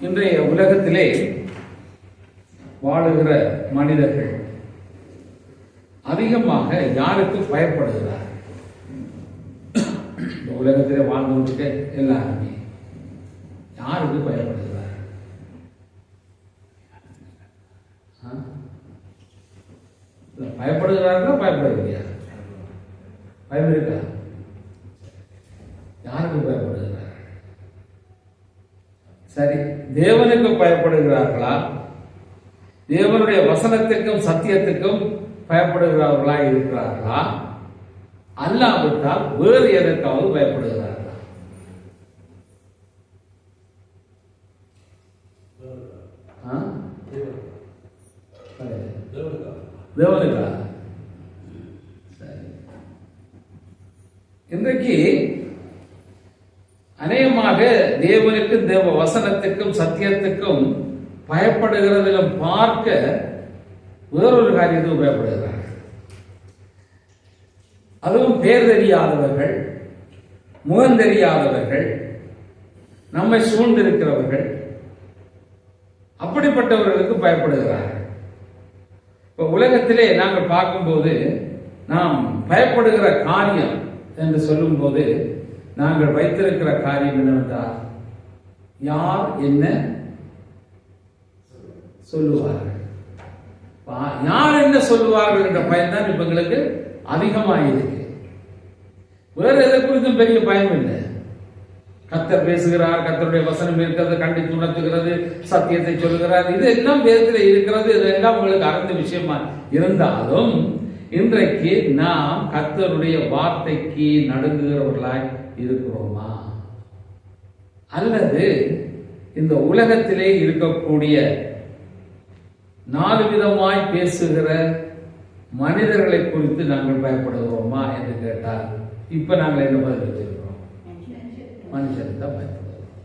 இன்றைய உலகத்திலே வாழுகிற மனிதர்கள் அதிகமாக யாருக்கு பயப்படுகிறார்? இந்த உலகத்திலே வாழ்ந்துட்டு எல்லாருமே யாருக்கு பயப்படுகிறார்? பயப்படுகிறார்களா பயப்படவில்லையா? பயம் இருக்கா? யாருக்கு பயப்படுகிறார்? சரி, தேவனுக்கு பயப்படுகிறார்களா? தேவனுடைய வசனத்துக்கும் சத்தியத்துக்கும் பயப்படுகிறவர்களா இருக்கிறார்களா? அல்லாவிட்டால் வேறு எதற்காவது பயப்படுகிறார்களா? தேவனுக்கா? இன்றைக்கு அநேகமாக தேவனுக்கும் தேவ வசனத்துக்கும் சத்தியத்துக்கும் பயப்படுகிறதிலும் பார்க்க வேறொரு காரியத்துக்கு பயப்படுகிறார்கள். அதுவும் பேர் தெரியாதவர்கள், முகம் தெரியாதவர்கள், நம்மை சூழ்ந்திருக்கிறவர்கள், அப்படிப்பட்டவர்களுக்கு பயப்படுகிறார்கள். இப்போ உலகத்திலே நாங்கள் பார்க்கும்போது நாம் பயப்படுகிற காரியம் என்று சொல்லும் போது நாங்கள் வைத்திருக்கிற காரியம் என்னவென்றால், யார் என்ன சொல்லுவார்கள், யார் என்ன சொல்லுவார்கள் என்ற பயம் தான் இப்ப எங்களுக்கு அதிகமாக இருக்கு. வேற எதை குறித்தும் பெரிய பயம் இல்லை. கர்த்தர் பேசுகிறார், கர்த்தருடைய வசனம் இருக்கிறது, கண்டித்து உணர்த்துகிறது, சத்தியத்தை சொல்லுகிறார், இது எல்லாம் வேதத்தில் இருக்கிறது. இதெல்லாம் உங்களுக்கு அறிந்த விஷயமா இருந்தாலும் இன்றைக்கு நாம் கர்த்தருடைய வார்த்தைக்கு நடுங்குகிறவர்களாய் இருக்கிறோமா? அல்லது இந்த உலகத்திலே இருக்கக்கூடிய 4 விதமாய் பேசுகிற மனிதர்களை குறித்து நாங்கள் பயப்படுகிறோமா என்று கேட்டால் இப்ப நாங்கள் என்ன பதில் வச்சிருக்கிறோம்? மனுஷன் தான் பயப்படுகிறோம்.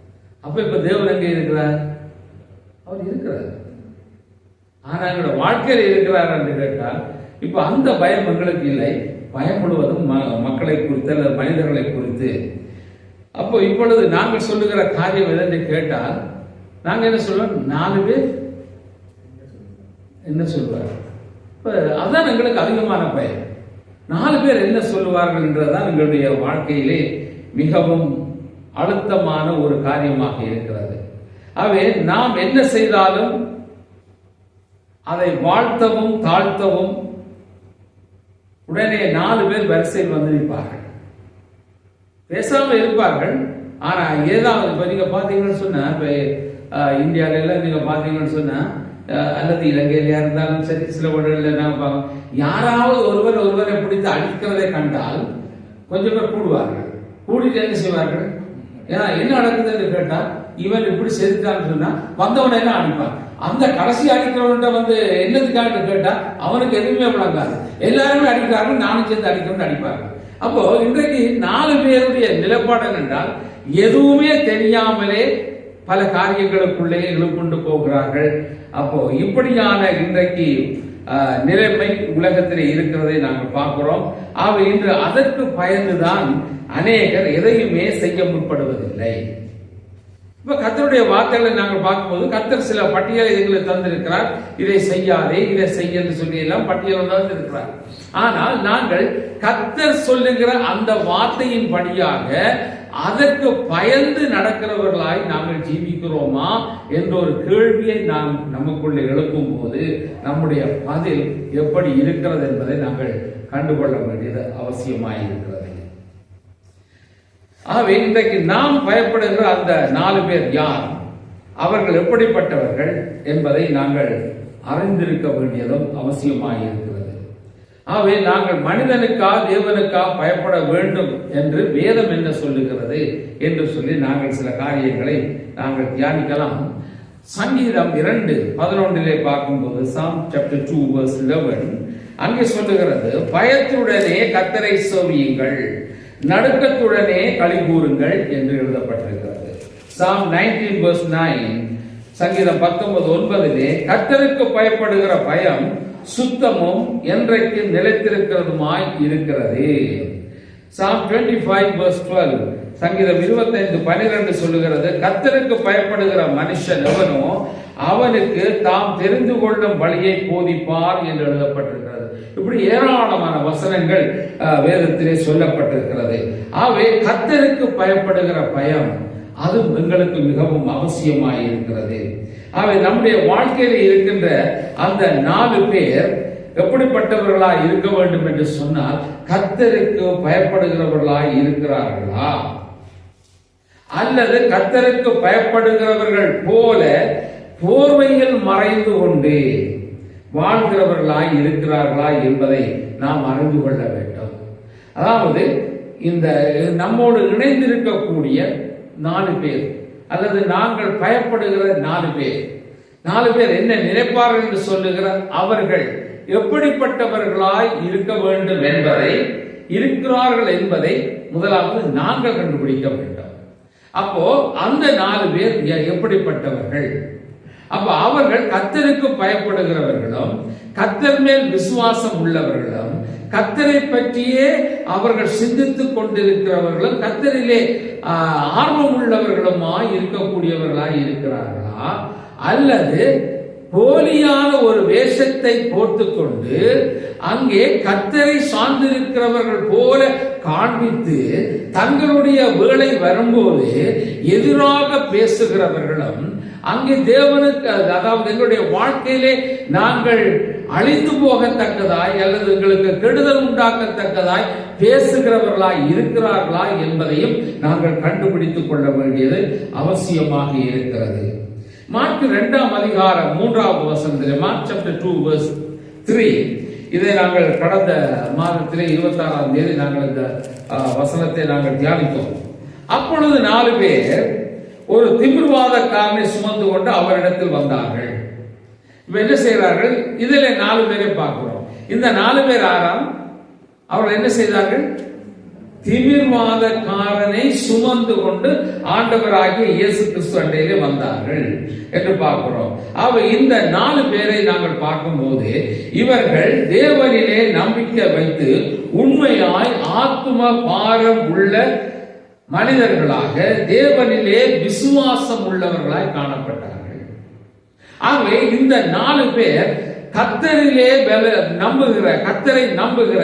அப்ப இப்ப தேவன் எங்கே இருக்கிறார்? அவர் இருக்கிறார். ஆனா எங்களோட வாழ்க்கையில் இருக்கிறார் என்று கேட்டால் இப்ப அந்த பயம் எங்களுக்கு இல்லை. பயப்படுவதும் மக்களை குறித்து அல்லது மனிதர்களை குறித்து. அப்போ இப்பொழுது நாங்கள் சொல்லுகிற காரியம் எதென்று கேட்டால் நாங்கள் என்ன சொல்றோம்? 4 பேர் என்ன சொல்வார்? அதுதான் எங்களுக்கு அதிகமான பயம். 4 பேர் என்ன சொல்லுவார்கள் என்றதான் எங்களுடைய வாழ்க்கையிலே மிகவும் அழுத்தமான ஒரு காரியமாக இருக்கிறது. ஆகவே நாம் என்ன செய்தாலும் அதை வாழ்த்தவும் தாழ்த்தவும் உடனே 4 பேர் வரிசையில் வந்து நிற்பார்கள். பேசாமல் இருப்பார்கள். ஆனா ஏதாவது இப்ப நீங்க பாத்தீங்கன்னு சொன்னா, இப்ப இந்தியாவில எல்லாம் நீங்க பாத்தீங்கன்னு சொன்னா, அல்லது இலங்கையில இருந்தாலும் சரி, சில ஊழல்ல யாராவது ஒருவரை பிடித்து அடிக்கிறதை கண்டால் கொஞ்சம் பேர் கூடுவார்கள். கூடிட்டு என்ன செய்வார்கள்? ஏன்னா என்ன நடக்குதுன்னு கேட்டா, இவன் இப்படி செதுக்கான்னு சொன்னா வந்தவனை எல்லாம் அடிப்பான். அந்த கடைசி அடிக்கிறவன்ட்ட வந்து என்னதுக்காக கேட்டா அவனுக்கு எதுவுமே விளங்காது. எல்லாருமே அடிக்கிறார்கள், நானும் சேர்ந்து அடிக்கிறவன் அடிப்பார்கள். அப்போ இன்றைக்கு 4 பேருடைய நிலைப்பாடு என்றால் எதுவுமே தெரியாமலே பல காரியங்களுக்குள்ளே இழுப்புண்டு போகிறார்கள். அப்போ இப்படியான இன்றைக்கு நிலைமை உலகத்தில் இருக்கிறதை நாங்கள் பார்க்கிறோம். இன்று அதற்கு பயந்துதான் அநேகர் எதையுமே செய்ய முற்படுவதில்லை. இப்ப கர்த்தருடைய வார்த்தைகளை நாங்கள் பார்க்கும்போது கர்த்தர் சில பட்டியலை எங்களுக்கு தந்திருக்கிறார். இதை செய்யாதே, இதை செய்ய என்று சொல்லி எல்லாம் பட்டியல் தந்திருக்கிறார். ஆனால் நாங்கள் கர்த்தர் சொல்லுகிற அந்த வார்த்தையின் படியாக அதற்கு பயந்து நடக்கிறவர்களாய் நாங்கள் ஜீவிக்கிறோமா என்ற ஒரு கேள்வியை நாம் நமக்குள்ளே எழுப்பும் போது நம்முடைய பதில் எப்படி இருக்கிறது என்பதை நாங்கள் கண்டுகொள்ள வேண்டியது அவசியமாயிருக்கிறது. ஆகவே இன்றைக்கு நாம் பயப்படுகிற அந்த 4 பேர் யார், அவர்கள் எப்படிப்பட்டவர்கள் என்பதை நாங்கள் அறிந்திருக்க வேண்டியதும் அவசியமாயிருக்கிறது. ஆகவே நாங்கள் மனிதனுக்கா தேவனுக்கா பயப்பட வேண்டும் என்று வேதம் என்ன சொல்லுகிறது என்று சொல்லி நாங்கள் சில காரியங்களை நாங்கள் தியானிக்கலாம். சங்கீதம் 2:11 பார்க்கும்போது Psalm chapter 2 verse 11 அங்கே சொல்லுகிறது, பயத்துடனே கர்த்தரை சேவியுங்கள், நடுக்கத்துடனே களி கூறுங்கள் என்று எழுதப்பட்டிருக்கிறது. Psalm 19 verse 9 சங்கீதம் 19:9 கர்த்தருக்கு பயப்படுகிற பயம் சுத்தமும் என்றைக்கு நிலைத்திருக்கிறதுமாய் இருக்கிறது. Psalm 25 verse 12 சங்கீதம் 25:12 சொல்லுகிறது, கர்த்தருக்கு பயப்படுகிற மனுஷன் எவனோ அவனுக்கு தாம் தெரிந்து கொள்ளும் வழியை போதிப்பார் என்று எழுதப்பட்டிருக்கிறது. இப்படி ஏராளமான வசனங்கள் வேதத்திலே சொல்லப்பட்டிருக்கிறது. ஆகவே கர்த்தருக்கு பயப்படுகிற பயம் அது எங்களுக்கு மிகவும் அவசியமாய் இருக்கிறது. ஆகவே நம்முடைய வாழ்க்கையில் இருக்கின்ற அந்த 4 பேர் எப்படிப்பட்டவர்களாய் இருக்க வேண்டும் என்று சொன்னால், கர்த்தருக்கு பயப்படுகிறவர்களாய் இருக்கிறார்களா, அல்லது கர்த்தருக்கு பயப்படுகிறவர்கள் போல போர்வையில் மறைந்து கொண்டு வாழ்கிறவர்களாய் இருக்கிறார்களா என்பதை நாம் அறிந்து கொள்ள வேண்டும். அதாவது இந்த நம்மோடு இணைந்திருக்கக்கூடிய 4 பேர் அல்லது நாங்கள் பயப்படுகிற 4 பேர் என்ன நினைப்பார்கள் என்று சொல்லுகிற அவர்கள் எப்படிப்பட்டவர்களாய் இருக்க வேண்டும் என்பதை இருக்கிறார்கள் என்பதை முதலாவது நாங்கள் கண்டுபிடிக்க வேண்டும். அப்போ அந்த 4 பேர் எப்படிப்பட்டவர்கள்? அப்ப அவர்கள் கர்த்தருக்கு பயப்படுகிறவர்களும் கர்த்தர் மேல் விசுவாசம் உள்ளவர்களும் கர்த்தரை பற்றியே அவர்கள் சிந்தித்துக் கொண்டிருக்கிறவர்களும் கர்த்தரிலே ஆர்வம் உள்ளவர்களுமாய் இருக்கக்கூடியவர்களாய் இருக்கிறார்களா, அல்லது போலியான ஒரு வேஷத்தை போட்டுக்கொண்டு அங்கே கர்த்தரை சார்ந்திருக்கிறவர்கள் போல காண்பித்து தங்களுடைய வேலை வரும்போது எதிராக பேசுகிறவர்களும் அங்கே தேவனுக்கு, அதாவது எங்களுடைய வாழ்க்கையிலே நாங்கள் அழிந்து போகத்தக்கதாய் அல்லது எங்களுக்கு கெடுதல் உண்டாக்கத்தக்கதாய் பேசுகிறவர்களாய் இருக்கிறார்களா என்பதையும் நாங்கள் கண்டுபிடித்துக் கொள்ள வேண்டியது அவசியமாக இருக்கிறது. மார்க் 2:3 மார்க் சாப்டர் 2:3 இதை நாங்கள் கடந்த மாதத்திலே 26ஆம் தேதி நாங்கள் இந்த வசனத்தை நாங்கள் தியானித்தோம். அப்பொழுது 4 பேர் ஒரு திமிர்வாதக்காரனை சுமந்து கொண்டு அவரிடத்தில் வந்தார்கள். இப்ப என்ன செய்கிறார்கள்? இதில் 4 பேரை பார்க்கிறோம். இந்த 4 பேர் ஆறாம் அவர்கள் என்ன செய்தார்கள்? திமிர்வாதக்காரனை சுமந்து கொண்டு ஆண்டவராகிய இயேசு கிறிஸ்து அண்டையிலே வந்தார்கள் என்று பார்க்கிறோம். இந்த 4 பேரை நாங்கள் பார்க்கும்போது இவர்கள் தேவனிலே நம்பிக்கை வைத்து உண்மையாய் ஆத்தும பாரம் உள்ள மனிதர்களாக தேவனிலே விசுவாசம் உள்ளவர்களாய் காணப்பட்டார்கள். ஆகவே இந்த 4 பேர் கர்த்தரிலே நம்புகிற, கர்த்தரை நம்புகிற,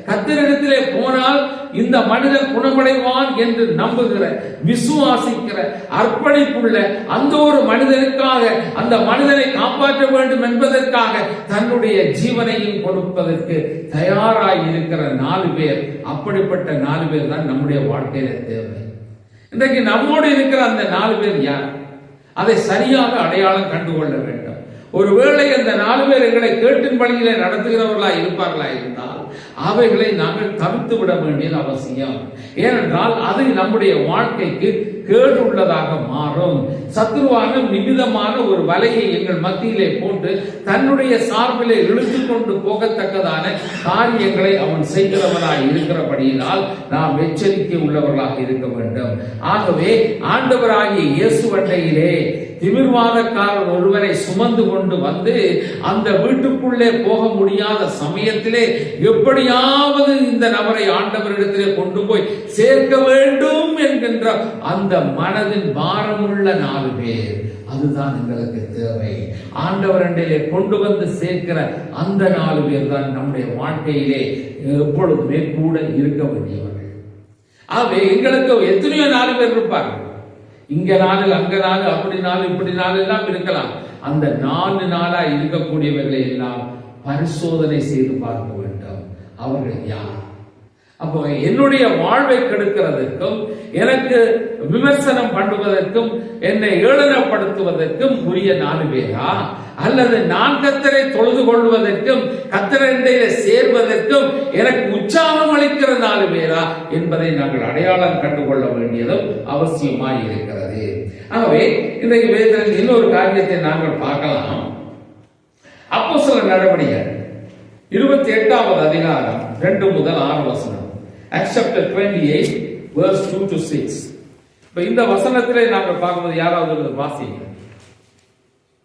கர்த்தரிடத்திலே போனால் இந்த மனிதன் குணமடைவான் என்று நம்புகிற, விசுவாசிக்கிற, அர்ப்பணிப்புள்ள அந்த ஒரு மனிதனுக்காக, அந்த மனிதனை காப்பாற்ற வேண்டும் என்பதற்காக தன்னுடைய ஜீவனையும் கொடுப்பதற்கு தயாராய் இருக்கிற 4 பேர். அப்படிப்பட்ட 4 பேர் தான் நம்முடைய வாழ்க்கையில தேவை. இன்றைக்கு நம்மோடு இருக்கிற அந்த 4 பேர் யார்? அதை சரியாக அடையாளம் கண்டுகொள்ள வேண்டும். ஒருவேளை அந்த 4 பேர் எங்களை கேட்டின் வழியிலே நடத்துகிறவர்களா இருப்பார்களா இருந்தால் அவைகளை நாங்கள் தவிர்த்து விட வேண்டியது அவசியம். ஏனென்றால் அது நம்முடைய வாழ்க்கைக்கு கேடு உள்ளதாக மாறும். சத்துருவான நிமிதமான ஒரு வலையை எங்கள் மத்தியிலே போட்டு தன்னுடைய சார்பிலே இழுத்து கொண்டு போகத்தக்கதான காரியங்களை அவன் செய்கிறவனாய் இருக்கிறபடியினால் நாம் எச்சரிக்கை உள்ளவர்களாக இருக்க வேண்டும். ஆகவே ஆண்டவராகிய இயேசு அண்டையிலே திமிர்வாதக்காரர் ஒருவரை சுமந்து கொண்டு வந்து அந்த வீட்டுக்குள்ளே போக முடியாத சமயத்திலே எப்படியாவது இந்த நபரை ஆண்டவரிடத்திலே கொண்டு போய் சேர்க்க வேண்டும் என்கின்ற அந்த மனதின் பாரமுள்ள 4 பேர், அதுதான் எங்களுக்கு தேவை. ஆண்டவர் அண்டையிலே கொண்டு வந்து சேர்க்கிற அந்த 4 பேர் தான் நம்முடைய வாழ்க்கையிலே எப்பொழுதுமே கூட இருக்க வேண்டியவர்கள். ஆகவே எங்களுக்கு எத்தனையோ 4 பேர் இருப்பார்கள். இங்க 4, அங்க 4, அப்படி 4, இப்படி 4 எல்லாம் இருக்கலாம். அந்த 4 நாளா இருக்கக்கூடியவர்களை எல்லாம் பரிசோதனை செய்து பார்க்க வேண்டும். அவர்கள் யார்? அப்போ என்னுடைய வாழ்வை கெடுக்கிறதற்கும் எனக்கு விமர்சனம் பண்ணுவதற்கும் என்னை ஏளனப்படுத்துவதற்கும் உரிய 4 பேரா, அல்லது நான் கர்த்தரை தொழுது கொள்வதற்கும் கர்த்தரிடையில சேர்வதற்கும் எனக்கு உற்சாகம் அளிக்கிற 4 பேரா என்பதை நாங்கள் அடையாளம் கண்டுகொள்ள வேண்டியதும் அவசியமாய் இருக்கிறது. ஆகவே இன்றைக்கு வேதத்தில் இன்னொரு காரியத்தை நாங்கள் பார்க்கலாம். அப்போஸ்தலர் நடவடிக்கைகள் 28வது அதிகாரம் 2 முதல் 6 வசனம். Acts chapter 28 verse 2 to 6. இப்ப இந்த வசனத்திலே நாங்கள் பார்க்கும்போது யாராவது வாசிங்க.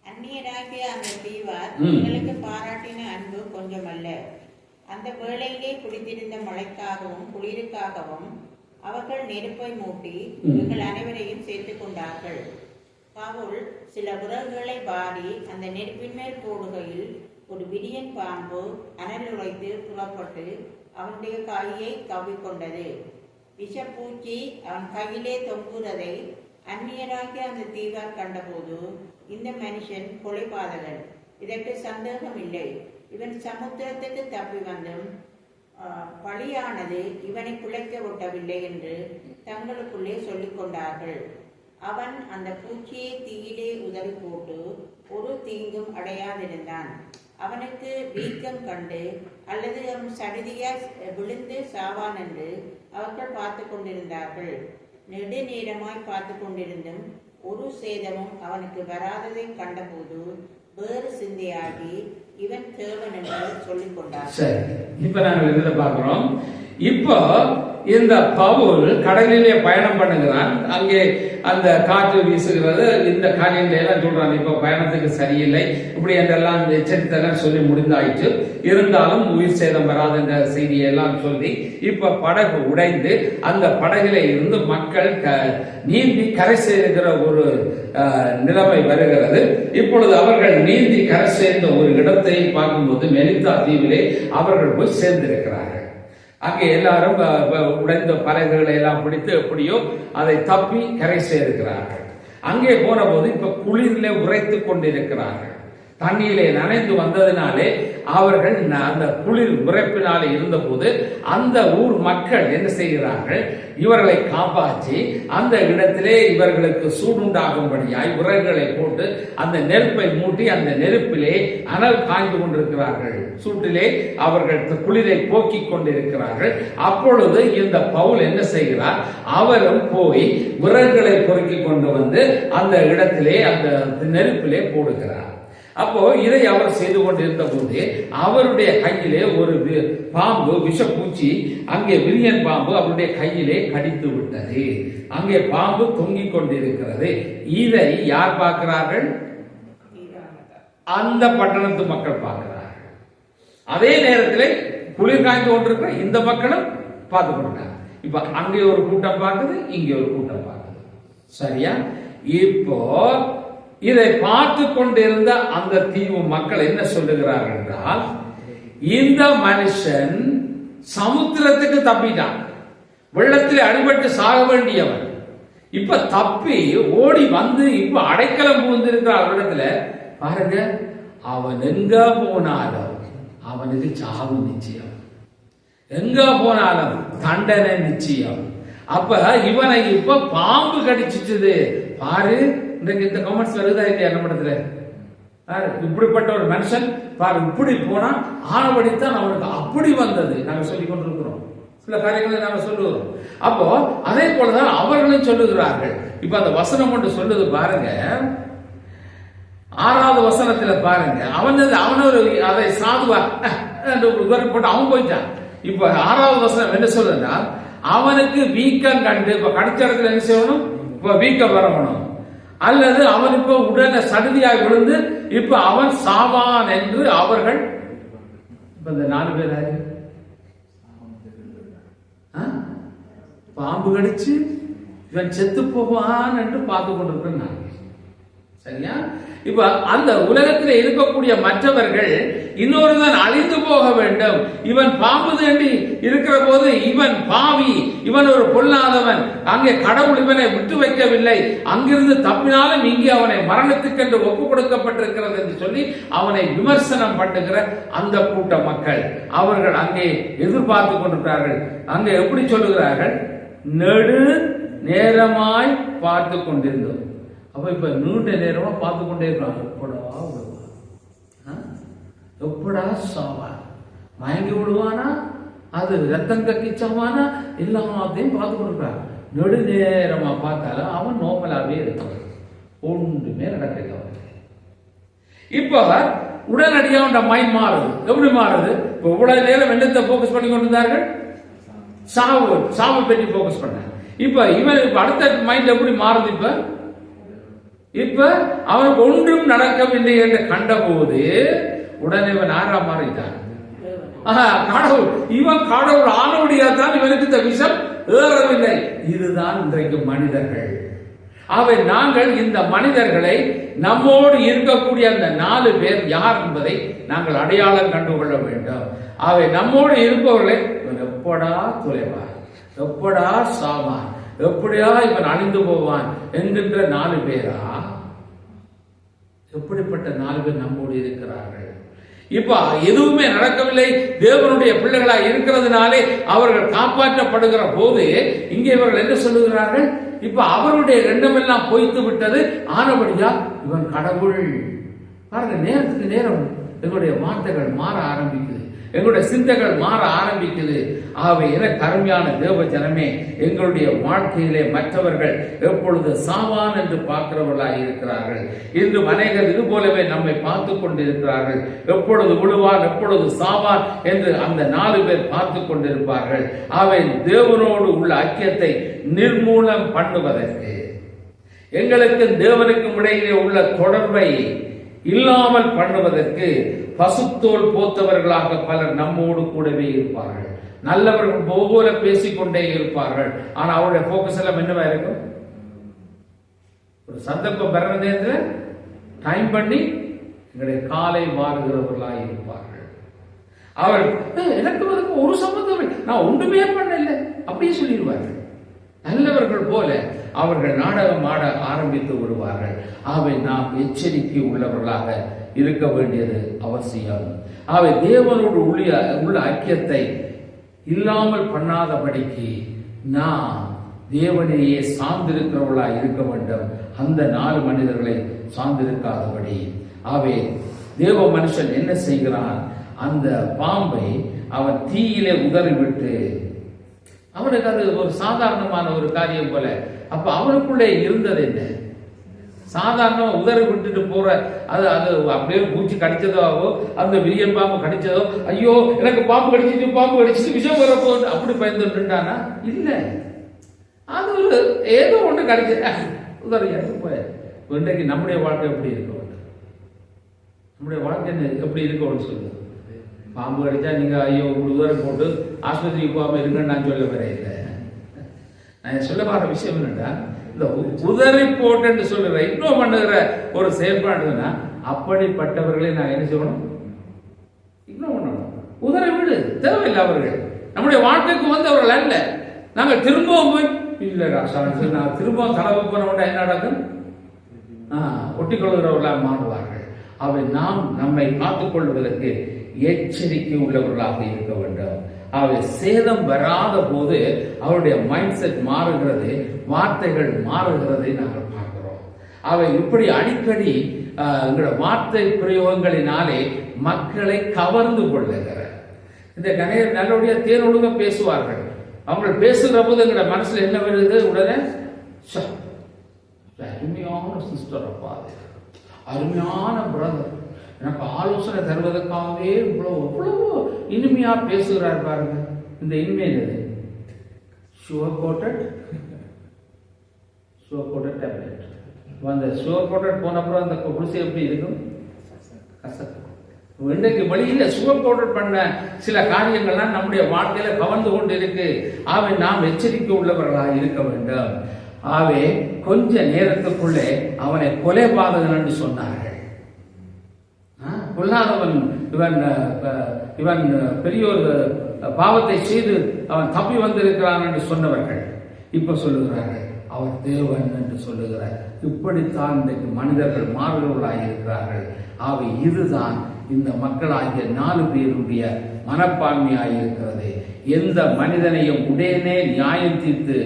அந்நியராகிய அந்த தீவார் உங்களுக்கு பாராட்டின அன்பு கொஞ்சமல்ல. அந்த வேளையிலே குடித்திருந்த மழைக்காகவும் குளிருக்காகவும் அவர்கள் நெருப்பை மூட்டி எங்கள் அனைவரையும் சேர்த்துக் கொண்டார்கள். பவுல் சில விறகுகளை வாரி அந்த நெருப்பின் மேல் போடுகையில் ஒரு விரியன் பாம்பு அனல் உழைத்து புறப்பட்டு அவனுடைய கையை கவ்விக்கொண்டது. விஷப்பூச்சி அவன் கையிலே தொங்குறதை அந்நியராகிய அந்த தீவார் கண்டபோது, இந்த மனுஷன் கொலைபாதகன், இதற்கு சந்தேகம் இல்லை, இவன் சமுத்திரத்துக்கு தப்பி வந்தும் பழியானது இவனை குலைக்க ஒட்டவில்லை என்று தங்களுக்குள்ளே சொல்லிக் கொண்டார்கள். அவன் அந்த பூச்சியை தீயிலே உதறி போட்டு ஒரு தீங்கும் அடையாதிருந்தான். அவனுக்கு வீக்கம் கண்டு அல்லது அவன் சடுதியாய் விழுந்து சாவான் என்று அவர்கள் பார்த்து கொண்டிருந்தார்கள். நெடுநேரமாய் பார்த்து கொண்டிருந்தும் ஒரு சேதமும் அவனுக்கு வராததை கண்டபோது வேறு சிந்தையாகி இவன் தேவன் என்று சொல்லிக் கொண்டார். சரி, இப்ப நாங்கள் இதுல பார்க்கிறோம். இப்போ இந்த பவுல் கடலிலே பயணம் பண்ணுகிறான். அங்கே அந்த காற்று வீசுகிறது, இந்த காரியங்களை எல்லாம் சொல்றான். இப்ப பயணத்துக்கு சரியில்லை இப்படி என்றெல்லாம் எச்சரித்தெல்லாம் சொல்லி முடிந்தாயிற்று. இருந்தாலும் உயிர் சேதம் வராத என்ற செய்தியை எல்லாம் சொல்லி இப்ப படகு உடைந்து அந்த படகில இருந்து மக்கள் நீந்தி கரை சேர்க்கிற ஒரு நிலைமை வருகிறது. இப்பொழுது அவர்கள் நீந்தி கரை சேர்ந்த ஒரு இடத்தை பார்க்கும்போது மெலித்தா தீவிலே அவர்கள் போய் சேர்ந்திருக்கிறார்கள். அங்கே எல்லாரும் உடைந்த படகுகளை எல்லாம் பிடித்து எப்படியோ அதை தப்பி கரை சேர்க்கிறார்கள். அங்கே போன போது இப்ப குளிரிலே உரைத்து கொண்டிருக்கிறார்கள். தண்ணியிலே நனைந்து வந்ததினாலே அவர்கள் அந்த குளிர் உரைப்பினாலே இருந்த போது அந்த ஊர் மக்கள் என்ன செய்கிறார்கள், இவர்களை காப்பாற்றி அந்த இடத்திலே இவர்களுக்கு சூடுண்டாகும்படியாய் விறகுகளை போட்டு அந்த நெருப்பை மூட்டி அந்த நெருப்பிலே அனல் காய்ந்து கொண்டிருக்கிறார்கள். சூட்டிலே அவர்கள் குளிரை போக்கிக் கொண்டிருக்கிறார்கள். அப்பொழுது இந்த பவுல் என்ன செய்கிறார், அவரும் போய் விறகுகளை பொறுக்கி கொண்டு வந்து அந்த இடத்திலே அந்த நெருப்பிலே போடுகிறார். அப்போ இதை அவர் செய்து கொண்டிருந்த போது அவருடைய கையிலே ஒரு பாம்பு விஷப்பூச்சி, அங்கே விரியன் பாம்பு அவருடைய கையிலே கடித்து விட்டது. அங்கே பாம்பு தொங்கிக் கொண்டிருக்கிறது. இதை யார் பார்க்கிறார்கள்? அந்த பட்டணத்து மக்கள் பார்க்கிறார்கள். அதே நேரத்தில் குளிர் காய்ந்து கொண்டிருக்கிற இந்த மக்களும் பார்த்து கொண்டாங்க. இப்ப அங்கே ஒரு கூட்டம் பார்க்குது, இங்கே ஒரு கூட்டம் பார்க்குது. சரியா? இப்போ இதை பார்த்து கொண்டிருந்த அந்த தீவு மக்கள் என்ன சொல்லுகிறார்கள் என்றால், இந்த மனுஷன் சமுத்திரத்துக்கு தப்பிட்டான், வெள்ளத்தில் அடிபட்டு சாக வேண்டியவன், இப்ப தப்பி ஓடி வந்து இப்ப அடைக்கலம் புகுந்திருக்கிற அவரிடத்துல பாருங்க, அவன் எங்க போனாலும் அவனுக்கு சாவு நிச்சயம், எங்க போனாலும் தண்டனை நிச்சயம். அப்ப இவனை இப்ப பாம்பு கடிச்சிச்சது பாரு. இந்த கமெண்ட்ஸ் வருதா இல்லையா நம்ம இடத்துல? இப்படிப்பட்ட ஒரு மனுஷன் பாரு, இப்படி போனா ஆனபடித்தான் அவனுக்கு அப்படி வந்தது. நாங்க சொல்லிக் கொண்டிருக்கிறோம், சில காரியங்களை நாங்க சொல்லுகிறோம். அப்போ அதே போலதான் அவர்களும் சொல்லுகிறார்கள். இப்ப அந்த வசனம் ஒன்று சொல்லுது பாருங்க, 6வது வசனத்துல பாருங்க, அவன் ஒரு அதை சாதுவா போட்டு அவன் போயிட்டான். இப்ப 6வது வசனம் என்ன சொல்லுன்னா, அவனுக்கு வீக்கம் கண்டு, இப்ப கடிச்ச இடத்துல என்ன செய்யணும், இப்ப வீக்கம் வரணும், அல்லது அவன் இப்ப உடனே சடுதியாக விழுந்து இப்ப அவன் சாவான் என்று அவர்கள், இந்த 4 பேர் பாம்பு கடிச்சு இவன் செத்து போவான் என்று பார்த்து கொண்டிருக்கிறான். சரியா? இப்ப அந்த உலகத்தில் இருக்கக்கூடிய மற்றவர்கள் இன்னொருவன் அழிந்து போக வேண்டும், இவன் பாம்பு தேண்டி இருக்கிற போது இவன் பாவி, இவன் ஒரு பொல்லாதவன், அங்கே கடவுள் இவனை விட்டு வைக்கவில்லை, அங்கிருந்து தப்பினாலும் இங்கே அவனை மரணத்துக்கென்று ஒப்பு கொடுக்கப்பட்டிருக்கிறது என்று சொல்லி அவனை விமர்சனம் பண்ணுகிற அந்த கூட்ட மக்கள் அவர்கள் அங்கே எதிர்பார்த்து கொண்டிருக்கிறார்கள். அங்கே எப்படி சொல்லுகிறார்கள், நெடு நேரமாய் பார்த்து கொண்டிருந்தோம். அப்ப இப்ப நீண்ட நேரமா பார்த்து கொண்டே இருக்காங்க, எப்படா சாவான், மயங்கி விடுவானா, அது ரத்தம் கக்கிச்சவானா, எல்லாத்தையும் பார்த்து கொண்டிருக்கான். நெடு நேரமா பார்த்தாலும் அவன் நோமலாவே இருக்கான், ஒன்றுமே நடக்கல. இப்ப உடனடியாக மைண்ட் மாறுது. எப்படி மாறுது? இப்ப இவ்வளவு நேரம் வெள்ளத்தை போக்கஸ் பண்ணி கொண்டிருந்தார்கள், சாவை பற்றி போக்கஸ் பண்ண. இப்ப இவன் இப்ப அடுத்த மைண்ட் எப்படி மாறுது? இப்ப அவனுக்கு ஒன்றும் நடக்கவில்லை என்று கண்டபோது உடனே இவன் ஆறா மாறிட்டான். கடவுள், இவன் கடவுள் ஆனபடியால் தான் இவனுக்கு இந்த விஷம் ஏறவில்லை. இதுதான் இன்றைக்கு மனிதர்கள். அவை நாங்கள் இந்த மனிதர்களை நம்மோடு இருக்கக்கூடிய அந்த 4 பேர் யார் என்பதை நாங்கள் அடையாளம் கண்டுகொள்ள வேண்டும். அவை நம்மோடு இருப்பவர்களை எப்படா துளைவான், எப்படா சாவான், எப்படியா இவன் அழிந்து போவான் என்கின்ற 4 பேரா? எப்படிப்பட்ட 4 பேர் நம்மோடு இருக்கிறார்கள்? இப்ப எதுவுமே நடக்கவில்லை, தேவனுடைய பிள்ளைகளாக இருக்கிறதுனாலே அவர்கள் காப்பாற்றப்படுகிற போது இங்கே இவர்கள் என்ன சொல்லுகிறார்கள்? இப்ப அவருடைய எண்ணமெல்லாம் பொய்த்து விட்டது, ஆனபடியா இவன் கடவுள். பாருங்க, நேரத்துக்கு நேரம் எங்களுடைய வார்த்தைகள் மாற ஆரம்பிக்குது, எங்களுடைய சிந்தைகள் மாற ஆரம்பிக்குது. ஆகவே என கருமையான தேவ ஜனமே, எங்களுடைய வாழ்க்கையிலே மற்றவர்கள் எப்பொழுது சாவான் என்று பார்க்கிறவர்களாக இருக்கிறார்கள். இன்று அநேகர் இது போலவே நம்மை பார்த்து கொண்டிருக்கிறார்கள். எப்பொழுது விழுவான், எப்பொழுது சாவான் என்று அந்த 4 பேர் பார்த்து கொண்டிருப்பார்கள். அவை தேவனோடு உள்ள ஐக்கியத்தை நிர்மூலம் பண்ணுவதற்கு, எங்களுக்கு தேவனுக்கும் இடையிலே உள்ள தொடர்பை இல்லாமல் பண்ணுவதற்கு பசுத்தோல் போத்தவர்களாக பலர் நம்மோடு கூடவே இருப்பார்கள். நல்லவர்கள் போல பேசிக்கொண்டே இருப்பார்கள். ஆனா அவருடைய போக்கஸ் எல்லாம் என்னவா இருக்கும்? ஒரு சந்தர்ப்பம் பெற நேரத்தில் டைம் பண்ணி எங்களுடைய காலை வாருகிறவர்களாக இருப்பார்கள். அவர் எனக்கு ஒரு சம்பந்தம் நான் ஒன்றுமே பண்ணல அப்படியே சொல்லிடுவார்கள். நல்லவர்கள் போல அவர்கள் நாடகம் ஆட ஆரம்பித்து விடுவார்கள். அவை நாம் எச்சரிக்கை உள்ளவர்களாக இருக்க வேண்டியது அவசியம். அவை தேவனோடு உள்ள ஐக்கியத்தை இல்லாமல் பண்ணாதபடிக்கு நாம் தேவனையே சார்ந்திருக்கிறவர்களாக இருக்க வேண்டும். அந்த 4 மனிதர்களை சார்ந்திருக்காதபடி அவை தேவ மனுஷன் என்ன செய்கிறான்? அந்த பாம்பை அவன் தீயிலே உதறிவிட்டு, அவனுக்கு அது ஒரு சாதாரணமான ஒரு காரியம் போல. அப்ப அவனுக்குள்ளே இருந்தது என்ன? சாதாரணமா உதறி விட்டுட்டு போற அது அப்படியே பூச்சி கடிச்சதோ, அந்த விரியன் பாம்பு கடிச்சதோ, ஐயோ எனக்கு பாம்பு கடிச்சிட்டு விஷம் வர போகுது அப்படி பயந்துட்டானா? இல்ல, அது ஒரு ஏதோ ஒன்று கடிச்ச உதறி போய. இன்றைக்கு நம்முடைய வாழ்க்கை எப்படி இருக்க வேண்டும்? நம்முடைய வாழ்க்கை எப்படி இருக்கணும்னு சொல்லு. பாம்பு கடிச்சா நீங்க ஐயோ உதறி போட்டு ஆஸ்பத்திரிக்கு போகாம இருக்குன்னு நான் சொல்ல வரையில. நான் சொல்ல வர விஷயம் என்னன்னா, இந்த உதறி போட்டு சொல்லுற இன்னும் பண்ணுகிற ஒரு செயல்பாடுன்னா, அப்படிப்பட்டவர்களை நான் என்ன செய்யணும்? இன்னும் பண்ணணும். உதறி விடு, தேவையில்லை. அவர்கள் நம்முடைய வாழ்க்கைக்கு வந்தவர்கள் அல்ல. நாங்கள் திரும்பவும் போய் இல்லடா நான் திரும்பவும் தடவை போனவங்க என்ன நடக்கும்? ஒட்டிக்கொள்கிறவர்களாக மாறுவார்கள். அவை நாம் நம்மை காத்துக் கொள்வதற்கு எச்சரிக்கை உள்ளவர்களாக இருக்க வேண்டும். அவை சேதம் வராத போது அவருடைய மைண்ட் செட் மாறுகிறது, வார்த்தைகள் மாறுகிறதை நாங்கள் பார்க்கிறோம். அவை இப்படி அடிக்கடி எங்களோட வார்த்தை பிரயோகங்களினாலே மக்களை கவர்ந்து கொள்ளுகிற இந்த கணேர் நல்லபடியா தேனொழுங்க பேசுவார்கள். அவங்க பேசுகிற போது எங்களோட மனசுல என்ன வருது? உடனே அருமையான சிஸ்டர், அப்பா அருமையான பிரதர், எனக்கு ஆலோசனை தருவதற்காகவே இவ்வளவு இனிமையா பேசுகிறார் பாருங்க. இந்த இனிமை என்னது? Sugar coated tablet. அந்த சுகர் கோட்டட் போனப்புறம் அந்த குடிசை எப்படி இருக்கும்? கசக்கும். இன்றைக்கு வழியில சுகர் கோட்டட் பண்ண சில காரியங்கள்லாம் நம்முடைய வாழ்க்கையில கவர்ந்து கொண்டு இருக்கு. ஆவே நாம் எச்சரிக்கை உள்ளவர்களாக இருக்க வேண்டும். ஆவே கொஞ்ச நேரத்துக்குள்ளே அவனை கொலைபாதகன் என்று சொன்னார்கள். கொல்லாதவன் இவன் பெரிய ஒரு பாவத்தை செய்து அவன் தப்பி வந்திருக்கிறான் என்று சொன்னவர்கள் இப்ப சொல்லுகிறார்கள் அவர் தேவன் என்று சொல்லுகிறார். இப்படித்தான் இன்றைக்கு மனிதர்கள் மாறுபவர்களாக இருக்கிறார்கள். ஆகவே இதுதான் இந்த மக்களாகிய 4 பேருடைய மனப்பான்மையாக இருக்கிறது. எந்த மனிதனையும் உடனே நியாயம் தீர்த்து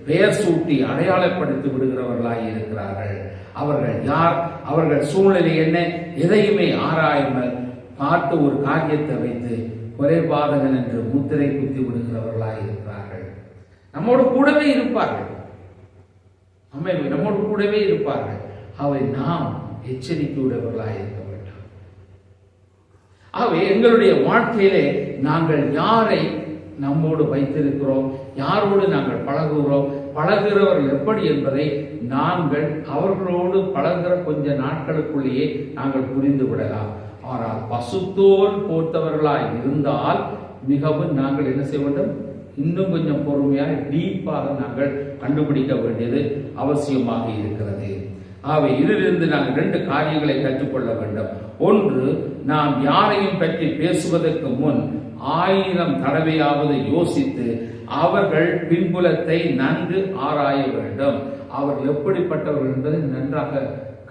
பெயர் சூட்டி அடையாளப்படுத்தி விடுகிறவர்களாக இருக்கிறார்கள். அவர்கள் யார், அவர்கள் சூழ்நிலை என்ன, எதையுமே ஆராயாமல் பார்த்து ஒரு காரியத்தை வைத்து கொலைபாதகன் என்று முத்திரை குத்தி விடுகிறவர்களாக இருக்கிறார்கள். நம்மோடு கூடவே இருப்பார்கள், நம்மோடு கூடவே இருப்பார்கள். அவை நாம் எச்சரிக்கையுடையவர்களாக இருக்க வேண்டும். ஆகவே எங்களுடைய வாழ்க்கையிலே நாங்கள் யாரை நம்மோடு வைத்திருக்கிறோம், யாரோடு நாங்கள் பழகுகிறோம், பழகுகிறவர்கள் எப்படி என்பதை நாங்கள் அவர்களோடு பழகுகிற கொஞ்ச நாட்களுக்குள்ளேயே நாங்கள் புரிந்து விடலாம். ஆனால் பசுத்தோல் போர்த்தவர்களாய் இருந்தால் மிகவும் நாங்கள் என்ன செய்ய வேண்டும்? இன்னும் கொஞ்சம் பொறுமையாக டீப்பாக நாங்கள் கண்டுபிடிக்க வேண்டியது அவசியமாக இருக்கிறது. ஆகவே இதிலிருந்து நாங்கள் 2 காரியங்களை கற்றுக்கொள்ள வேண்டும். ஒன்று, நாம் யாரையும் பற்றி பேசுவதற்கு முன் 1000 தடவையாவது யோசித்து அவர்கள் பின்புலத்தை நன்கு ஆராய வேண்டும். அவர்கள் எப்படிப்பட்டவர்கள் என்பதை நன்றாக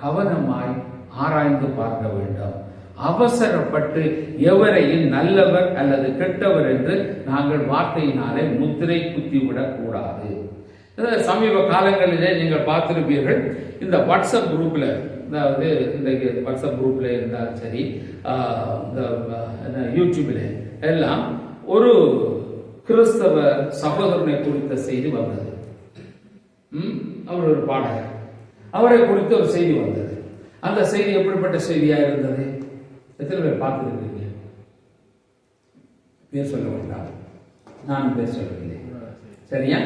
கவனமாய் ஆராய்ந்து பார்க்க வேண்டும். அவசரப்பட்டு எவரையும் நல்லவர் அல்லது கெட்டவர் என்று நாங்கள் வார்த்தையினாலே முத்திரை குத்திவிடக் கூடாது. சமீப காலங்களிலே நீங்கள் பார்த்திருப்பீர்கள், இந்த வாட்ஸ்அப் குரூப்ல, அதாவது இன்றைக்கு வாட்ஸ்அப் குரூப்ல இருந்தாலும் சரி, இந்த யூடியூப்ல எல்லாம் ஒரு கிறிஸ்தவ சகோதரனை குறித்த செய்தி வந்தது. அவர் ஒரு பாடகர், அவரை குறித்த ஒரு செய்தி வந்தது. அந்த செய்தி எப்படிப்பட்ட செய்தியா இருந்தது? எத்தனை பேர் பார்த்துருக்கீங்க? பேர் சொல்ல வேண்டாம், நான் பேர் சொல்லவில்லை, சரியா?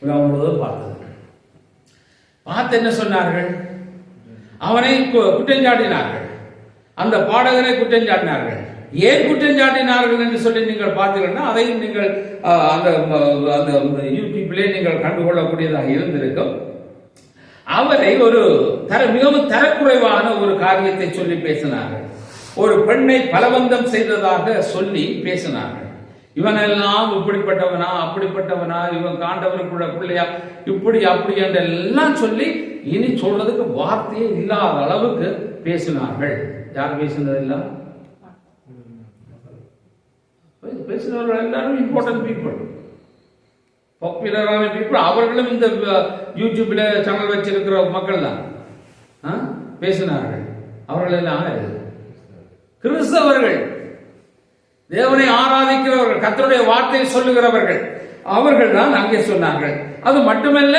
உலகம் முழுவதும் பார்த்தது. பார்த்து என்ன சொன்னார்கள்? அவனை குற்றஞ்சாட்டினார்கள், அந்த பாடகரை குற்றஞ்சாட்டினார்கள். ஏன் குற்றஞ்சாட்டினார்கள் என்று சொல்லி நீங்கள் பார்த்தீங்கன்னா அதையும் நீங்கள் அந்த யூடியூப்லே நீங்கள் கண்டுகொள்ளக்கூடியதாக இருந்திருக்கும். அவரை ஒரு மிகவும் தரக்குறைவான ஒரு காரியத்தை சொல்லி பேசினார்கள். ஒரு பெண்ணை பலவந்தம் செய்ததாக சொல்லி பேசினார்கள். இவனெல்லாம் இப்படிப்பட்டவனா அப்படிப்பட்டவனா, இவன் காண்டவருக்குள்ள பிள்ளையா, இப்படி அப்படி என்றெல்லாம் சொல்லி இனி சொல்றதுக்கு வார்த்தையே இல்லாத அளவுக்கு பேசினார்கள். யார் பேசினதெல்லாம்? பேசினவர்கள் எல்லாரும் இம்பார்ட்டன்ட் பீப்புள், பாப்புலரான பீப்புள். அவர்களும் இந்த யூடியூப்ல சேனல் வச்சிருக்கிற மக்கள் தான் பேசினார்கள். அவர்கள் எல்லாம் கிறிஸ்தவர்கள், தேவனை ஆராதிக்கிறவர்கள், கர்த்தருடைய வார்த்தையை சொல்லுகிறவர்கள், அவர்கள் தான் அங்கே சொன்னார்கள். அது மட்டுமல்ல,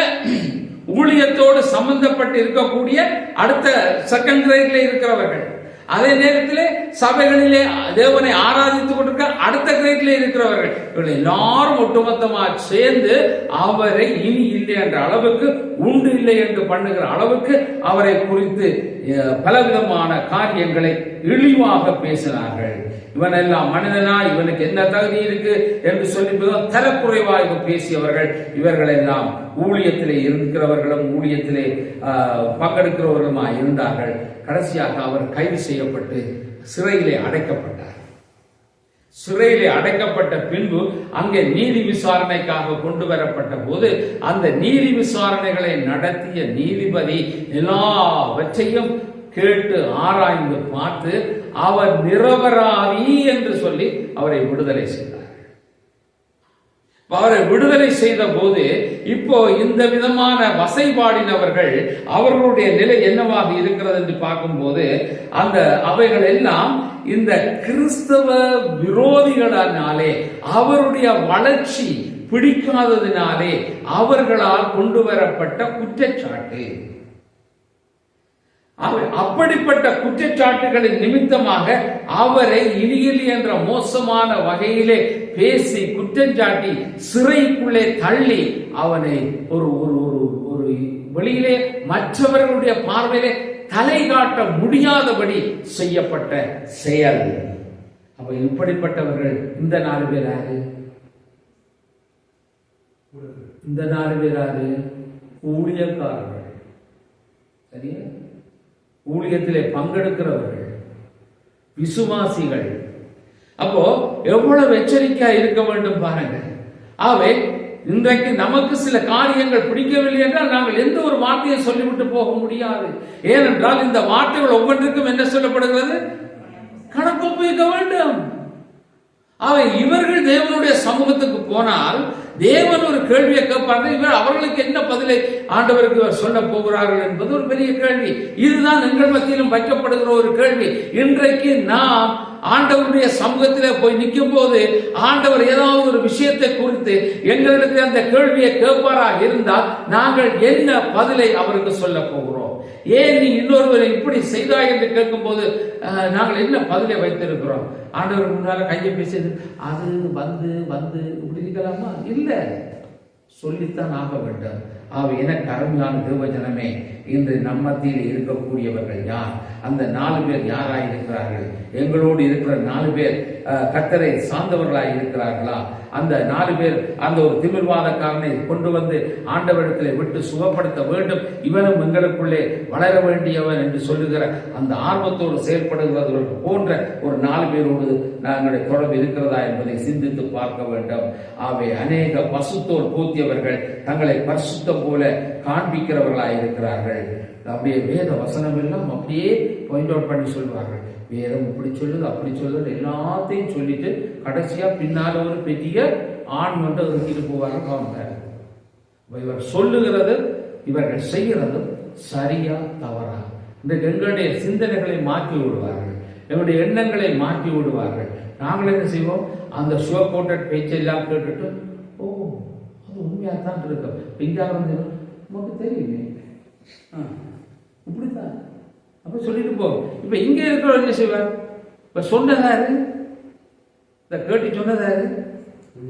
ஊழியத்தோடு சம்பந்தப்பட்டு இருக்கக்கூடிய அடுத்த செகண்ட் கிரேட்ல இருக்கிறவர்கள், அதே நேரத்திலே சபைகளிலே தேவனை ஆராதித்துக் கொண்டிருக்க அடுத்த கிரேட்ல இருக்கிறவர்கள், இவர்கள் எல்லாரும் ஒட்டுமொத்தமா சேர்ந்து அவரை இனி இல்லை என்ற அளவுக்கு, உண்டு இல்லை என்று பண்ணுகிற அளவுக்கு அவரை குறித்து பலவிதமான காரியங்களை இழிவாக பேசினார்கள். இவன் எல்லாம் மனிதனா, இவனுக்கு என்ன தகுதி இருக்கு என்று சொல்லி தரக்குறைவாக பேசியவர்கள் இவர்கள் எல்லாம் ஊழியத்திலே இருக்கிறவர்களும் ஊழியத்திலே பங்கெடுக்கிறவர்களுமா இருந்தார்கள். கடைசியாக அவர் கைது செய்யப்பட்டு சிறையிலே அடைக்கப்பட்டார். சிறையிலே அடைக்கப்பட்ட பின்பு அங்கே நீதி விசாரணைக்காக கொண்டு வரப்பட்ட போது அந்த நீதி விசாரணைகளை நடத்திய நீதிபதி எல்லாவற்றையும் கேட்டு ஆராய்ந்து பார்த்து அவர் நிரபராதி என்று சொல்லி அவரை விடுதலை செய்தார். அவரை விடுதலை செய்த போது இப்போ இந்த விதமான வசைபாடினவர்கள் அவர்களுடைய நிலை என்னவாக இருக்கிறது என்று பார்க்கும்போது அந்த அவைகள் எல்லாம் இந்த கிறிஸ்தவ விரோதிகளாலே, அவருடைய வளர்ச்சி பிடிக்காததினாலே அவர்களால் கொண்டு வரப்பட்ட குற்றச்சாட்டு. அப்படிப்பட்ட குற்றச்சாட்டுகளின் நிமித்தமாக அவரை இலியிலி என்ற மோசமான வகையிலே பேசி குற்றஞ்சாட்டி சிறைக்குள்ளே தள்ளி அவனை ஒரு ஒரு வெளியிலே மற்றவர்களுடைய பார்வையிலே தலை காட்ட முடியாதபடி செய்யப்பட்ட செயல். அப்ப இப்படிப்பட்டவர்கள் இந்த 4 பேர் யாரு? இந்த 4 பேர் யாரு? ஊழியக்காரர்கள், சரியா? ஊழியத்திலே பங்கெடுக்கிறவர்கள், விசுவாசிகள். அப்போ எவ்வளவு எச்சரிக்கையா இருக்க வேண்டும் பாருங்க. ஆகவே இன்றைக்கு நமக்கு சில காரியங்கள் பிடிக்கவில்லை என்றால் நாங்கள் எந்த ஒரு வார்த்தையை சொல்லிவிட்டு போக முடியாது. ஏனென்றால் இந்த வார்த்தைகள் ஒவ்வொன்றுக்கும் என்ன சொல்லப்படுகிறது? கணக்கு ஒப்புவிக்க வேண்டும். அவை இவர்கள் தேவனுடைய சமூகத்துக்கு போனால் தேவன் ஒரு கேள்வியை கேட்பார்கள். இவர் அவர்களுக்கு என்ன பதிலை ஆண்டவருக்கு சொல்ல போகிறார்கள் என்பது ஒரு பெரிய கேள்வி. இதுதான் எங்கள் மத்தியிலும் வைக்கப்படுகிற ஒரு கேள்வி. இன்றைக்கு நாம் ஆண்டவருடைய சமூகத்திலே போய் நிற்கும் போது ஆண்டவர் ஏதாவது ஒரு விஷயத்தை குறித்து எங்களுக்கு அந்த கேள்வியை கேட்பாராக இருந்தால் நாங்கள் என்ன பதிலை அவருக்கு சொல்ல போகிறோம்? ஏன் நீ இன்னொருவரை இப்படி செய்தாய் என்று கேட்கும் போது நாங்கள் என்ன பதிலை வைத்திருக்கிறோம்? ஆண்டவர் முன்னால கையை பேசியது அது வந்து இப்படி இருக்கலாமா? இல்லை, சொல்லித்தான் ஆக வேண்டும். ஆகவே எனக்கு அருமையான தேவஜனமே, இன்று நம்ம மத்தியில் இருக்கக்கூடியவர்கள் யார்? அந்த 4 பேர் யாராய் இருக்கிறார்கள்? எங்களோடு இருக்கிற 4 பேர் கர்த்தரை சார்ந்தவர்களாய் இருக்கிறார்களா? அந்த 4 பேர் அந்த ஒரு திமிர்வாதக்காரனை கொண்டு வந்து ஆண்டவரிடத்தில் விட்டு சுகப்படுத்த வேண்டும், இவனும் எங்களுக்குள்ளே வளர வேண்டியவன் என்று சொல்லுகிற அந்த ஆர்வத்தோடு செயல்படுகிறவர்கள் போன்ற ஒரு 4 பேரோடு நாங்களுடைய தொடர்பு இருக்கிறதா என்பதை சிந்தித்து பார்க்க வேண்டும். ஆகவே அநேக பசுத்தோல் பூத்தியவர்கள் தங்களை பரிசுத்தம் போல காண்பிக்கிறவர்களாய் இருக்கிறார்கள். அப்படியே வேத வசனம் எல்லாம் அப்படியே பாயிண்ட் அவுட் பண்ணி சொல்வார்கள். வேதம் இப்படி சொல்லுது, அப்படி சொல்லுது, எல்லாத்தையும் சொல்லிட்டு கடைசியா பின்னால ஒரு பெரிய ஆண் வந்து ஒதுக்கிட்டு போவார்கள். கவனிப்பாரு, இவர் சொல்லுகிறது இவர்கள் செய்கிறது சரியா தவறா? இந்த எங்களுடைய சிந்தனைகளை மாற்றி விடுவார்கள், எங்களுடைய எண்ணங்களை மாற்றி விடுவார்கள். நாங்கள் என்ன செய்வோம்? அந்த ஷுவர்கோட்ட பேச்செல்லாம் கேட்டுட்டு, ஓ அது உண்மையாத்தான் இருக்கும், இந்தியா வந்து நமக்கு தெரியுமே, இப்படித்தான் அப்ப சொல்லிட்டு போ. இப்ப இங்க இருக்கிறவர் என்ன செய்வார்? இப்ப சொன்னதாரு, இந்த கேட்டு சொன்னதாரு,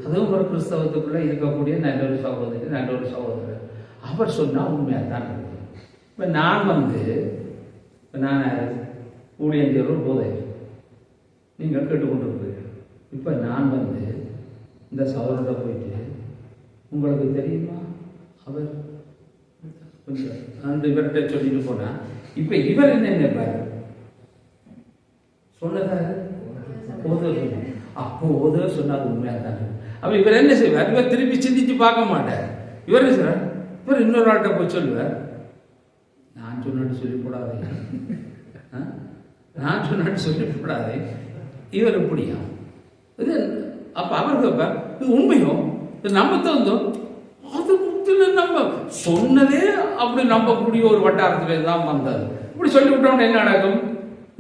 அதுவும் ஒரு கிறிஸ்தவத்துக்குள்ள இருக்கக்கூடிய நல்ல ஒரு சகோதரி, நல்ல ஒரு சகோதரர். அவர் சொன்னா உண்மையாத்தான் இருக்கு. இப்ப நான் வந்து நான் ஊழியஞ்சரும் போதை நீங்கள் கேட்டுக்கொண்டிருக்கிறீர்கள். இப்ப நான் வந்து இந்த சகோதரத்தை போயிட்டு, உங்களுக்கு தெரியுமா அவர் அந்த இவர்கிட்ட சொல்லிட்டு போனா, இப்ப இவர் என்ன நினைப்பாரு? சொன்னதாரு அப்போது சொன்னாது உண்மையா தானே. அப்ப இவர் என்ன செய்வார்? இவர் திருப்பி சிந்திச்சு பார்க்க மாட்டார். இவர் என்ன செய்வார்? இவர் இன்னொரு ஆள்கிட்ட போய் சொல்லுவார், நான் சொன்னு சொல்லிக்கூடாது, நான் சொன்னு சொல்லிக்கூடாது, இவர் இப்படியா? இது அப்ப அவர் கேட்பார், இது உண்மையோ? இது நம்ப தந்தோம், அது நம்ம சொன்னதே அப்படி நம்பக்கூடிய ஒரு வட்டாரத்திலே தான் வந்தது. இப்படி சொல்லிவிட்டோம், என்ன நடக்கும்?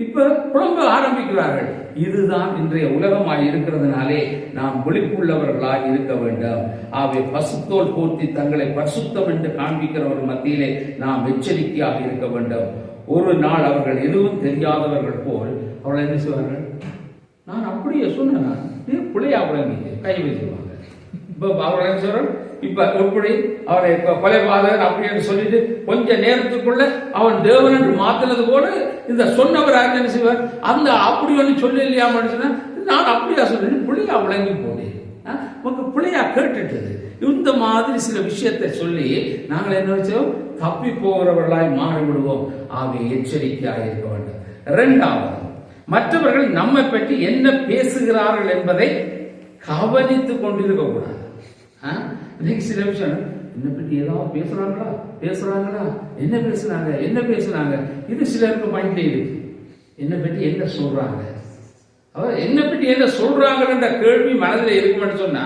இப்ப குழம்ப ஆரம்பிக்கிறார்கள். இதுதான் இன்றைய உலகமாய் இருக்கிறதுனாலே நாம் விழிப்புள்ளவர்களாக இருக்க வேண்டும். ஆகவே பசுத்தோல் போர்த்தி தங்களை பரிசுத்தம் என்று காண்பிக்கிறவர் மத்தியிலே நாம் எச்சரிக்கையாக இருக்க வேண்டும். ஒரு நாள் அவர்கள் எதுவும் தெரியாதவர்கள் போல் அவர்கள் என்ன செய்வார்கள்? நான் அப்படியே சொன்னேன், பிள்ளையா விளங்கி கை வைத்துவாங்க. இப்ப அவர்கள் என்ன சொல்றாங்க? இப்ப எப்படி அவனை கொலைபாதகன் அப்படின்னு சொல்லிட்டு கொஞ்ச நேரத்துக்குள்ள அவன் தேவன் என்று மாத்தினது போல இந்த சொன்னவர் என்ன செய்வார்? அந்த அப்படி ஒன்று சொல்லி இல்லையா மனுஷனா, நான் அப்படியா சொல்றேன், பிள்ளையா விளங்கி போனேன், உங்க பிள்ளையா கேட்டுட்டது. இந்த மாதிரி சில விஷயத்தை சொல்லி நாங்கள் என்ன வச்சோம்? தப்பி போகிறவர்களாய் மாறிவிடுவோம். ஆகிய எச்சரிக்கையாக இருக்க வேண்டும். 2வது, மற்றவர்கள் நம்மை பற்றி என்ன பேசுகிறார்கள் என்பதை கவனித்துக் கொண்டிருக்க கூடாது. இன்னைக்கு சில விஷயம், என்ன பற்றி ஏதாவது பேசுறாங்களா, என்ன பேசுறாங்க, இது சிலருக்கு மைண்ட்ல இருக்கு. என்ன பற்றி என்ன சொல்றாங்க, என்ன பற்றி என்ன சொல்றாங்கன்ற கேள்வி மனதில் இருக்குன்னு சொன்னா,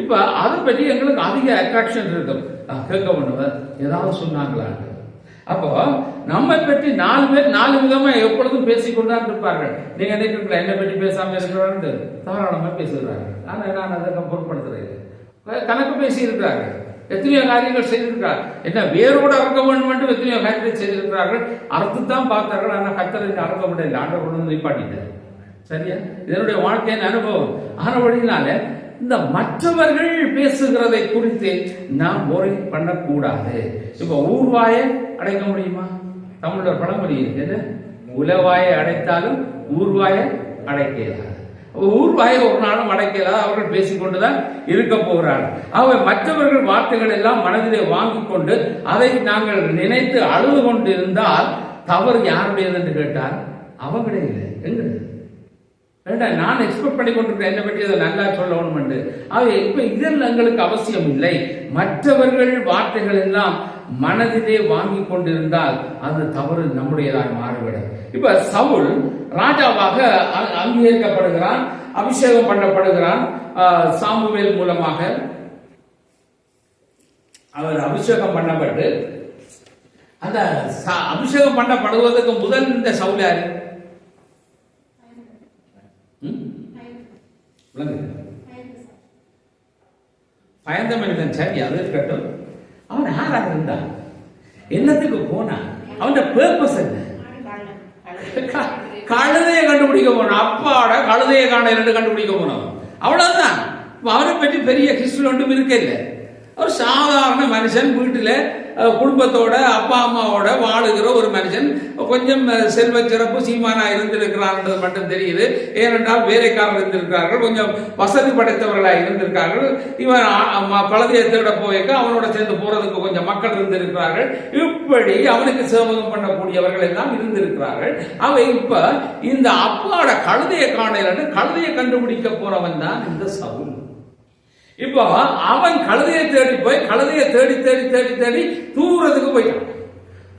இப்ப அதை பற்றி எங்களுக்கு அதிக அட்ராக்ஷன் இருக்கும். கேட்க பண்ணுவேன், ஏதாவது சொன்னாங்களான்னு. அப்போ நம்மை பற்றி 4 பேர் 4 விதமா எப்பொழுதும் பேசிக்கொண்டான் இருப்பார்கள். நீங்க நினைக்கிறீங்களா என்ன பற்றி பேசாம இருக்கிறான்னு? தாராளமா பேசுகிறார்கள். ஆனா நான் அதை பொருட்படுத்துறேன். கணக்கு பேசி இருக்கிறார்கள், எத்தனையோ காரியங்கள் செய்திருக்கிறார். என்ன வேரோடு அறக்க வேண்டும் என்று எத்தனையோ காரியத்தை செய்திருக்கிறார்கள். அறுத்துத்தான் பார்த்தார்கள், ஆனால் கர்த்தர் அறக்க முடியல, ஆண்டவர் கொண்டு வந்து நிப்பாட்டிட்டார். சரியா? இதனுடைய வாழ்க்கையின் அனுபவம் ஆனபடினால இந்த மற்றவர்கள் பேசுகிறதை குறித்து நாம் ஒரே பண்ணக்கூடாது. இப்ப ஊர்வாயை அடைக்க முடியுமா? தமிழ்ல ஒரு பழமொழி இருக்கு, உலவாயை அடைத்தாலும் ஊர்வாயை அடைக்கிறார். ஊர்வாயை ஒரு நாளும் அடைக்கிறார். அவர்கள் பேசிக்கொண்டுதான் இருக்க போகிறார்கள். அவை மற்றவர்கள் வார்த்தைகள் எல்லாம் மனதிலே வாங்கிக் கொண்டு அதை நாங்கள் நினைத்து அழுது கொண்டு இருந்தால் தவறு யாருடையது என்று கேட்டால் அவங்களே இல்லை, எங்களுக்கு வேண்டாம். நான் எக்ஸ்பெக்ட் பண்ணி கொண்டிருக்கேன் என்ன பற்றி அதை நல்லா சொல்லணும் என்று. அவை இப்ப இதில் எங்களுக்கு அவசியம் இல்லை. மற்றவர்கள் வார்த்தைகள் எல்லாம் மனதிலே வாங்கி கொண்டிருந்தால் அது தவறு நம்முடையதாக மாறிவிடும். இப்ப சவுல் ராஜாவாக அங்கீகரிக்கப்படுகிறான், அபிஷேகம் பண்ணப்படுகிறான். சாமுவேல் மூலமாக அவர் அபிஷேகம் பண்ணப்பட்டு, அந்த அபிஷேகம் பண்ணப்படுவதற்கு முதல் இந்த சவுல் யாரு? பயந்த மனிதன். சரி, அது இருக்கட்டும். அவன் யாராக இருந்தான்? என்னத்துக்கு போனான்? அவன் பர்பஸ் என்ன? கழுதையை கண்டுபிடிக்க போனான். அப்பாட கழுதையை கண்டுபிடிக்க போனவன், அவ்வளவுதான். அவனை பற்றி பெரிய ஹிஸ்டரி ஒன்றும் இருக்க இல்லை. ஒரு சாதாரண மனுஷன் வீட்டில் குடும்பத்தோட அப்பா அம்மாவோட வாழுகிற ஒரு மனுஷன், கொஞ்சம் செல்வ சிறப்பு சீமானா இருந்திருக்கிறார்ன்றது மட்டும் தெரியுது. ஏனென்றால் வேலைக்காரர் இருந்திருக்கிறார்கள், கொஞ்சம் வசதி படைத்தவர்களாக இருந்திருக்கார்கள். இவன் கழுதையை தேட போயிருக்க அவனோட சேர்ந்து போறதுக்கு கொஞ்சம் மக்கள் இருந்திருக்கிறார்கள். இப்படி அவனுக்கு சேவகம் பண்ணக்கூடியவர்கள் எல்லாம் இருந்திருக்கிறார்கள். அவை இப்ப இந்த அப்பாவோட கழுதையை காணலன்னு கழுதையை கண்டுபிடிக்க போறவன் தான் இந்த சவுல். இப்போ அவன் கழுதையை தேடி போய் கழுதையை தேடி தேடி தேடி தேடி தூரத்துக்கு போயிட்டான்.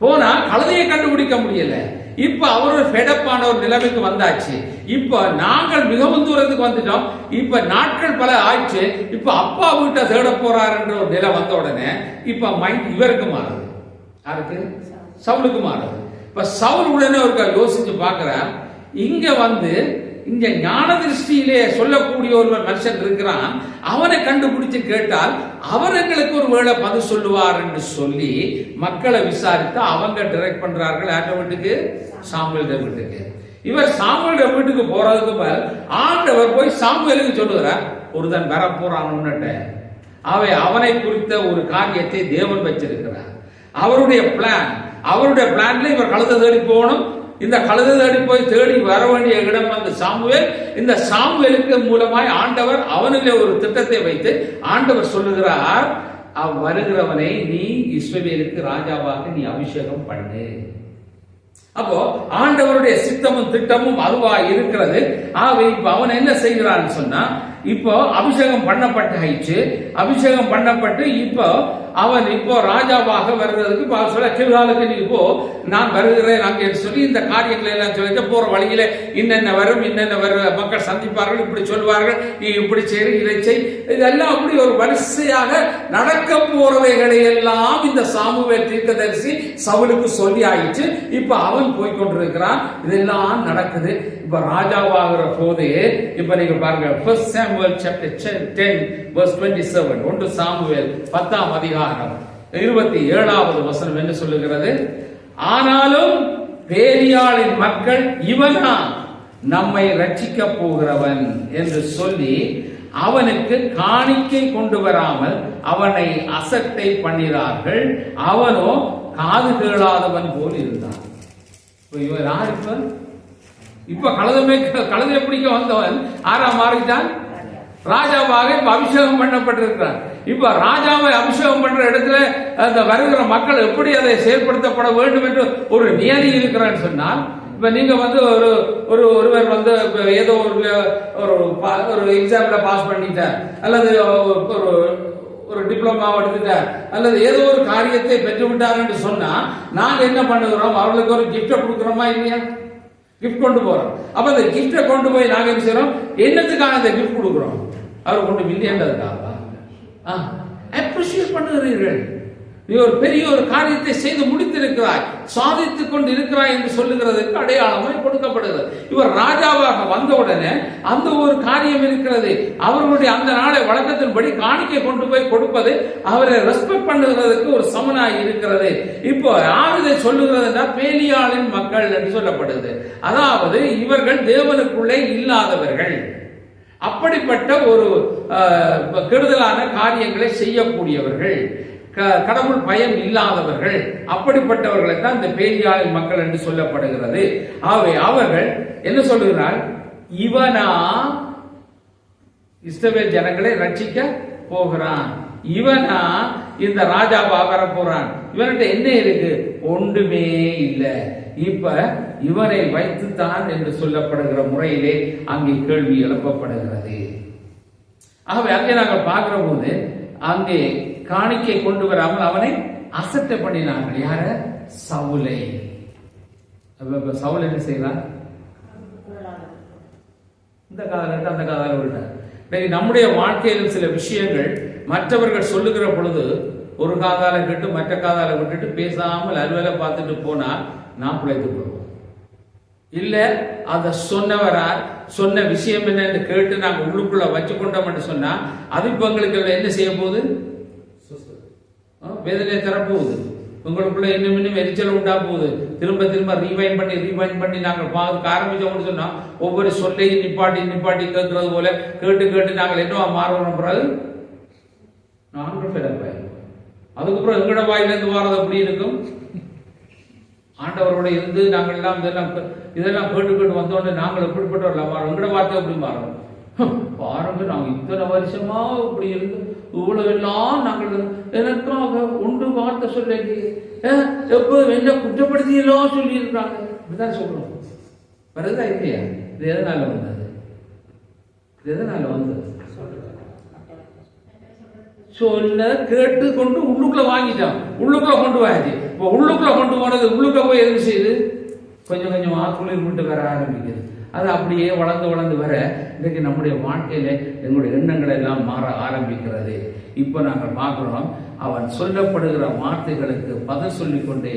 போனா கழுதையை கண்டுபிடிக்க முடியல. இப்ப அவர் ஃபெடப்பான ஒரு நிலைமைக்கு வந்தாச்சு. இப்ப நாங்கள் மிகவும் தூரத்துக்கு வந்துட்டோம். இப்ப நாட்கள் பல ஆயிடுச்சு. இப்ப அப்பா வீட்டை தேட போறார் என்ற ஒரு நிலை வந்த உடனே இப்ப மைண்ட் இவருக்கு மாறுது. யாருக்கு? சவுலுக்கு மாறுது. இப்ப சவுல் உடனே ஒரு யோசிச்சு பார்க்கிறார். இங்க வந்து இங்க ஞான திருஷ்டியிலே சொல்லக்கூடிய ஒரு மனுஷன் இருக்கிறான், அவனை கண்டுபிடிச்சு கேட்டால் அவர் எங்களுக்கு ஒரு வேளை பதில் சொல்லுவார் என்று சொல்லி மக்களை விசாரித்து அவங்க டைரக்ட் பண்றார்கள். யார்கிட்ட வீட்டுக்கு? சாமுவேல் வீட்டுக்கு. இவர் சாமுவேல் வீட்டுக்கு போறதுக்கு மேல் ஆண்டவர் போய் சாமுவேலுக்கு சொல்லுகிறார், ஒருதன் வர போறான். அவனை குறித்த ஒரு காரியத்தை தேவன் வச்சிருக்கிறார். அவருடைய பிளான்ல இவர் கழுதை தேடி போகணும். இந்த கழுதை தேடி போய் தேடி வர வேண்டிய இடம் வந்து சாமுவேல். இந்த சாமுவேலுக்கு மூலமாய் ஆண்டவர் அவனிலே ஒரு திட்டத்தை வைத்து ஆண்டவர் சொல்லுகிறார், வருகிறவனை நீ இஸ்ரவேலுக்கு ராஜாவாக நீ அபிஷேகம் பண்ணு. அப்போ ஆண்டவருடைய சித்தமும் திட்டமும் அதுவா இருக்கிறது. இப்ப அவன் என்ன செய்கிறான்னு சொன்னா, இப்போ அபிஷேகம் பண்ணப்பட்டு அபிஷேகம் பண்ணப்பட்டு இப்போ அவன் இப்போ ராஜாவாக வருகிறதுக்கு சொல்ல கில்காலுக்கு நீ இப்போ நான் வருகிறேன் அங்கே சொல்லி இந்த காரியங்களை எல்லாம் சொல்லிட்டு போற வழியில இன்னென்ன வரும் மக்கள் சந்திப்பார்கள், இப்படி சொல்வார்கள், நீ இப்படி செய்ய இதை செய், இதெல்லாம் அப்படி ஒரு வரிசையாக நடக்க போறவைகளை எல்லாம் இந்த சாமுவேல் தீர்க்கதரிசி சவுலுக்கு சொல்லி ஆயிடுச்சு. இப்ப அவன் போய்கொண்டிருக்கிறான். இதெல்லாம் நடக்குது. இப்ப ராஜாவாகிற போதே இப்ப நீங்க பாருங்க, 1 Samuel chapter 10 verse 27, 1 சாமுவேல் 10ஆம் அதிகாரம் 27வது வசனம் என்ன சொல்லுகிறது? ஆனாலும் பேலியாளின் மக்கள் இவனா நம்மை ரட்சிக்க போகிறவன் என்று சொல்லி அவனுக்கு காணிக்கை கொண்டு வராமல் அவனை அசட்டை பண்ணினார்கள். அவனோ காது கேளாதவன் போல் இருந்தான். இவன் யார்? இப்ப கழுதை பிடிக்க வந்தவன் ஆறாம் மாறிட்டான், ராஜாவாக அபிஷேகம் பண்ணப்பட்டிருக்கிறான். இப்ப ராஜாவை அபிஷேகம் பண்ற இடத்துல அந்த வருகிற மக்கள் எப்படி அதை செயல்படுத்தப்பட வேண்டும் என்று ஒரு நியதி இருக்கிறான்னு சொன்னால், இப்ப நீங்க வந்து ஒருவர் வந்து ஏதோ ஒரு எக்ஸாம்ல பாஸ் பண்ணிட்டார், அல்லது ஒரு டிப்ளமா எடுத்துட்டார், அல்லது ஏதோ ஒரு காரியத்தை பெற்று விட்டார் என்று சொன்னா நாங்க என்ன பண்ணுகிறோம்? அவர்களுக்கு ஒரு கிஃப்ட கொடுக்கிறோமா இல்லையா? கிஃப்ட் கொண்டு போறோம். அப்ப அந்த கிஃப்டை கொண்டு போய் நாங்க என்ன செய்யறோம்? என்னத்துக்காக அந்த கிஃப்ட் கொடுக்கிறோம்? அவர் கொண்டு மில்லியன்றதுக்காக அப்ரிஷியேட் பண்ணுகிறீர்கள். நீ ஒரு பெரிய ஒரு காரியத்தை செய்து முடித்திருக்கிறாய், சாதித்துக் கொண்டு இருக்கிறாய் என்று சொல்லுகிறதுக்கு அடையாளமாய் கொடுக்கப்படுகிறது. இவர் ராஜாவாக வந்தவுடனே அந்த ஒரு காரியம் இருக்கிறது. அவர்களுடைய அந்த நாளை வழக்கத்தின்படி காணிக்கை கொண்டு போய் கொடுப்பது அவரை ரெஸ்பெக்ட் பண்ணுகிறதுக்கு ஒரு சமனாய் இருக்கிறது. இப்போ யார் இதை சொல்லுகிறது? பேலியாளின் மக்கள் என்று சொல்லப்படுது. அதாவது இவர்கள் தேவனுக்குள்ளே இல்லாதவர்கள், அப்படிப்பட்ட ஒரு கெடுதலான காரியங்களை செய்யக்கூடியவர்கள், கடவுள் பயம் இல்லாதவர்கள், அப்படிப்பட்டவர்களை தான் இந்த பேலியாளின் மக்கள் என்று சொல்லப்படுகிறது. அவர்கள் என்ன சொல்லுகிறார்? இவனா இஸ்ரவேல் ஜனங்களை ரட்சிக்க போகிறான், இவனா இந்த ராஜாவா வர போறான், இவன்கிட்ட என்ன இருக்கு? ஒன்றுமே இல்லை. இப்ப இவனை வைத்துத்தான் என்று சொல்லப்படுகிற முறையிலே அங்கே கேள்வி எழுப்பப்படுகிறது. ஆகவே அங்கே நாங்கள் பார்க்கிற போது அங்கே காணிக்கை கொண்டு வராமல் அவனை அசட்டை பண்ணினார்கள். யார? சவுலை. சவுல் என்ன செய்யறான்? இந்த காதல அந்த காதல விட்டார். நம்முடைய வாழ்க்கையில் சில விஷயங்கள் மற்றவர்கள் சொல்லுகிற பொழுது ஒரு காதால கேட்டு மற்ற காதால விட்டுட்டு பேசாமல் அலுவலை பார்த்துட்டு போனா நாம் பிழைத்து போடுவோம். இல்ல அத சொன்னவரார் சொன்ன விஷயம் என்னன்னு கேட்டு நாங்க உள்ளுக்குள்ள வச்சு கொண்டோம் சொன்னா அது இப்ப எங்களுக்கு என்ன செய்ய போகுது? வேதனை தரப்போகுது. உங்களுக்குள்ள இன்னும் இன்னும் எரிச்சல் உண்டா போகுது. திரும்ப திரும்ப ரீவைண்ட் பண்ணி நாங்கள் பார்க்க ஆரம்பிச்சோம்னு சொன்னா ஒவ்வொரு சொல்லையும் நிப்பாட்டி கேட்கறது போல கேட்டு நாங்கள் என்னவா மாறுறோம்? நாங்கள் பிறப்பாயிருப்போம். அதுக்கப்புறம் எங்கட வாயிலிருந்து வாரது எப்படி இருக்கும்? ஆண்டவரோட இருந்து நாங்கள் எல்லாம் இதெல்லாம் கேட்டு வந்தோடனே நாங்கள் எப்படிப்பட்டவர்கள் மாறோம்? எங்கட வார்த்தை எப்படி மாறோம்? பாருங்க, நாங்கள் இத்தனை வருஷமா இப்படி இருந்து இவ்வளவு எல்லாம் நாங்கள் எனக்காக ஒன்று வார்த்தை சொல்ல எப்போ என்ன குற்றப்படுத்தியெல்லாம் சொல்லி இருக்கிறாங்க. இப்படிதான் சொல்றோம். வருதா இல்லையா? இது எதனால வந்தது? இது எதனால வந்தது? சொல்ல கேட்டு கொண்டு உள்ளுக்குள்ள வாங்கிட்டான். உள்ளுக்குள்ள கொண்டு வாங்கி இப்போ உள்ளுக்குள்ள கொண்டு போனது உள்ளுக்குள்ள போய் எது செய்யுது? கொஞ்சம் கொஞ்சமா குளிர் விட்டு வர ஆரம்பிக்குது. அது அப்படியே வளர்ந்து வர இன்றைக்கு நம்முடைய வாழ்க்கையில எங்களுடைய எண்ணங்கள் எல்லாம் மாற ஆரம்பிக்கிறது. இப்ப நாங்கள் பார்க்கிறோம், அவன் சொல்லப்படுகிற வார்த்தைகளுக்கு பதில் சொல்லிக்கொண்டே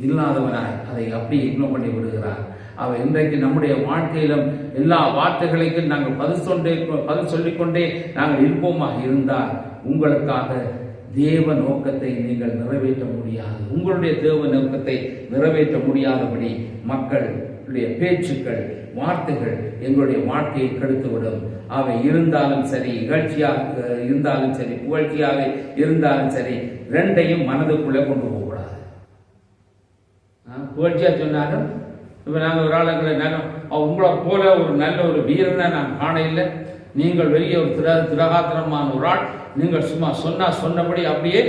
இல்லாதவனாய் அதை அப்படியே இக்னோர் பண்ணி விடுகிறார். அவன் இன்றைக்கு நம்முடைய வாழ்க்கையிலும் எல்லா வார்த்தைகளுக்கும் நாங்கள் பதில் சொல்லிக்கொண்டே நாங்கள் இருப்போமாக இருந்தால் உங்களுக்காக தேவ நோக்கத்தை நீங்கள் நிறைவேற்ற முடியாது. உங்களுடைய தேவ நோக்கத்தை நிறைவேற்ற முடியாதபடி மக்களுடைய பேச்சுக்கள், வார்த்தைகள் எங்களுடைய வாழ்க்கையை கெடுத்துவிடும். அவை இருந்தாலும் சரி, இகழ்ச்சியாக இருந்தாலும் சரி, புகழ்ச்சியாக இருந்தாலும் சரி, ரெண்டையும் மனதுக்குள்ளே கொண்டு போகக்கூடாது. புகழ்ச்சியா சொன்னாலும் இப்ப நாங்கள் ஒரு ஆளுங்களை உங்களை போல ஒரு நல்ல ஒரு வீரனை நான் காண இல்லை, நீங்கள் வெளியே ஒரு திரகாத்திரமான ஒரு ஆள், நீங்கள் சும்மா சொன்னபடி அப்படியே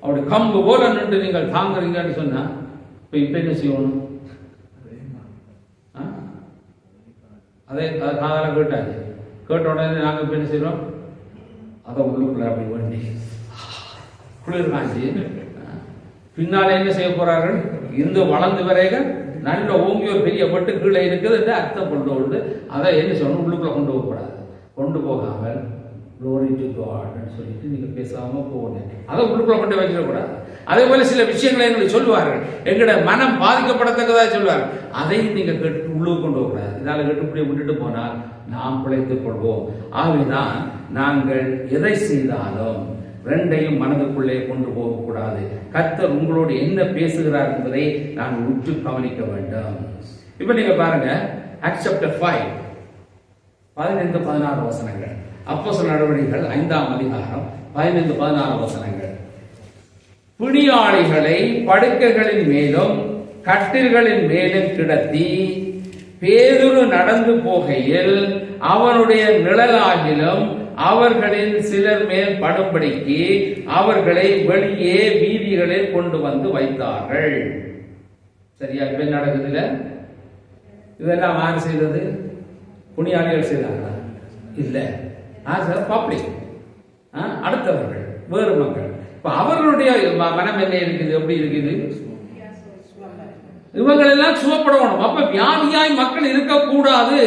அவருடைய கம்பு போல நின்று நீங்கள் தாங்குறீங்கன்னு சொன்னா இப்ப என்ன செய்யணும்? அதே காதால கேட்டாச்சு. கேட்ட உடனே நாங்கள் இப்ப என்ன செய்யறோம்? அதை உள்ளுக்குள்ள அப்படி வண்டி குளிர் காஞ்சி பின்னாலே என்ன செய்ய போறார்கள்? இந்த வளர்ந்து வரைக நல்ல ஓங்கி ஒரு பெரிய பட்டு கீழே இருக்குது என்று அர்த்தம் கொண்டு அதை என்ன செய்யணும்? உள்ளுக்குள்ள கொண்டு போகக்கூடாது. கொண்டு போகாமல் glory to God ன்னு சொல்லிட்டு நீங்க பேசாம போகணும். அதை உள்ளுக்குள்ள கொண்டு வைக்கக்கூடாது. அதே போல சில விஷயங்களை எங்களுக்கு சொல்லுவார்கள், எங்களோட மனம் பாதிக்கப்படத்தக்கதாக சொல்லுவார்கள், அதையும் நீங்க கேட்டு உள்ளுக்கு கொண்டு போகக்கூடாது. இதனால கட்டுப்படியை விட்டுட்டு போனால் நாம் பிழைத்துக் கொள்வோம். ஆகவேதான் நாங்கள் எதை செய்தாலும் ரெண்டையும் மனதுக்குள்ளே கொண்டு போகக்கூடாது. கர்த்தர் உங்களோடு என்ன பேசுகிறார் என்பதை நாங்கள் உற்று கவனிக்க வேண்டும். இப்ப நீங்க பாருங்க, Acts chapter 5 15-16 வசனங்கள். அப்போஸ்தலர் நடவடிக்கைகள் 5ஆம் அதிகாரம் 15-16 வசனங்கள். பிணியாளிகளை படுக்கைகளின் மேலும் கட்டில்களின் மேலும் கிடத்தி பேதுரு நடந்து போகையில் அவனுடைய நிழலாகிலும் அவர்களில் சிலர் மேல் படும்படிக்கு அவர்களை வெளியே வீதிகளில் கொண்டு வந்து வைத்தார்கள். சரியா? இப்ப என்ன நடக்குதுல? இதெல்லாம் யார் செய்தது? புனியாளிகள் செய்தாங்களா? இல்ல, பப்ளிக், அடுத்தவர்கள், வேறு மக்கள். இப்ப அவர்களுடைய மனம் என்ன இருக்குது? எப்படி இருக்குது? இவங்கள் எல்லாம் சுகப்படணும். அப்ப வியாதியாய் மக்கள் இருக்கக்கூடாது,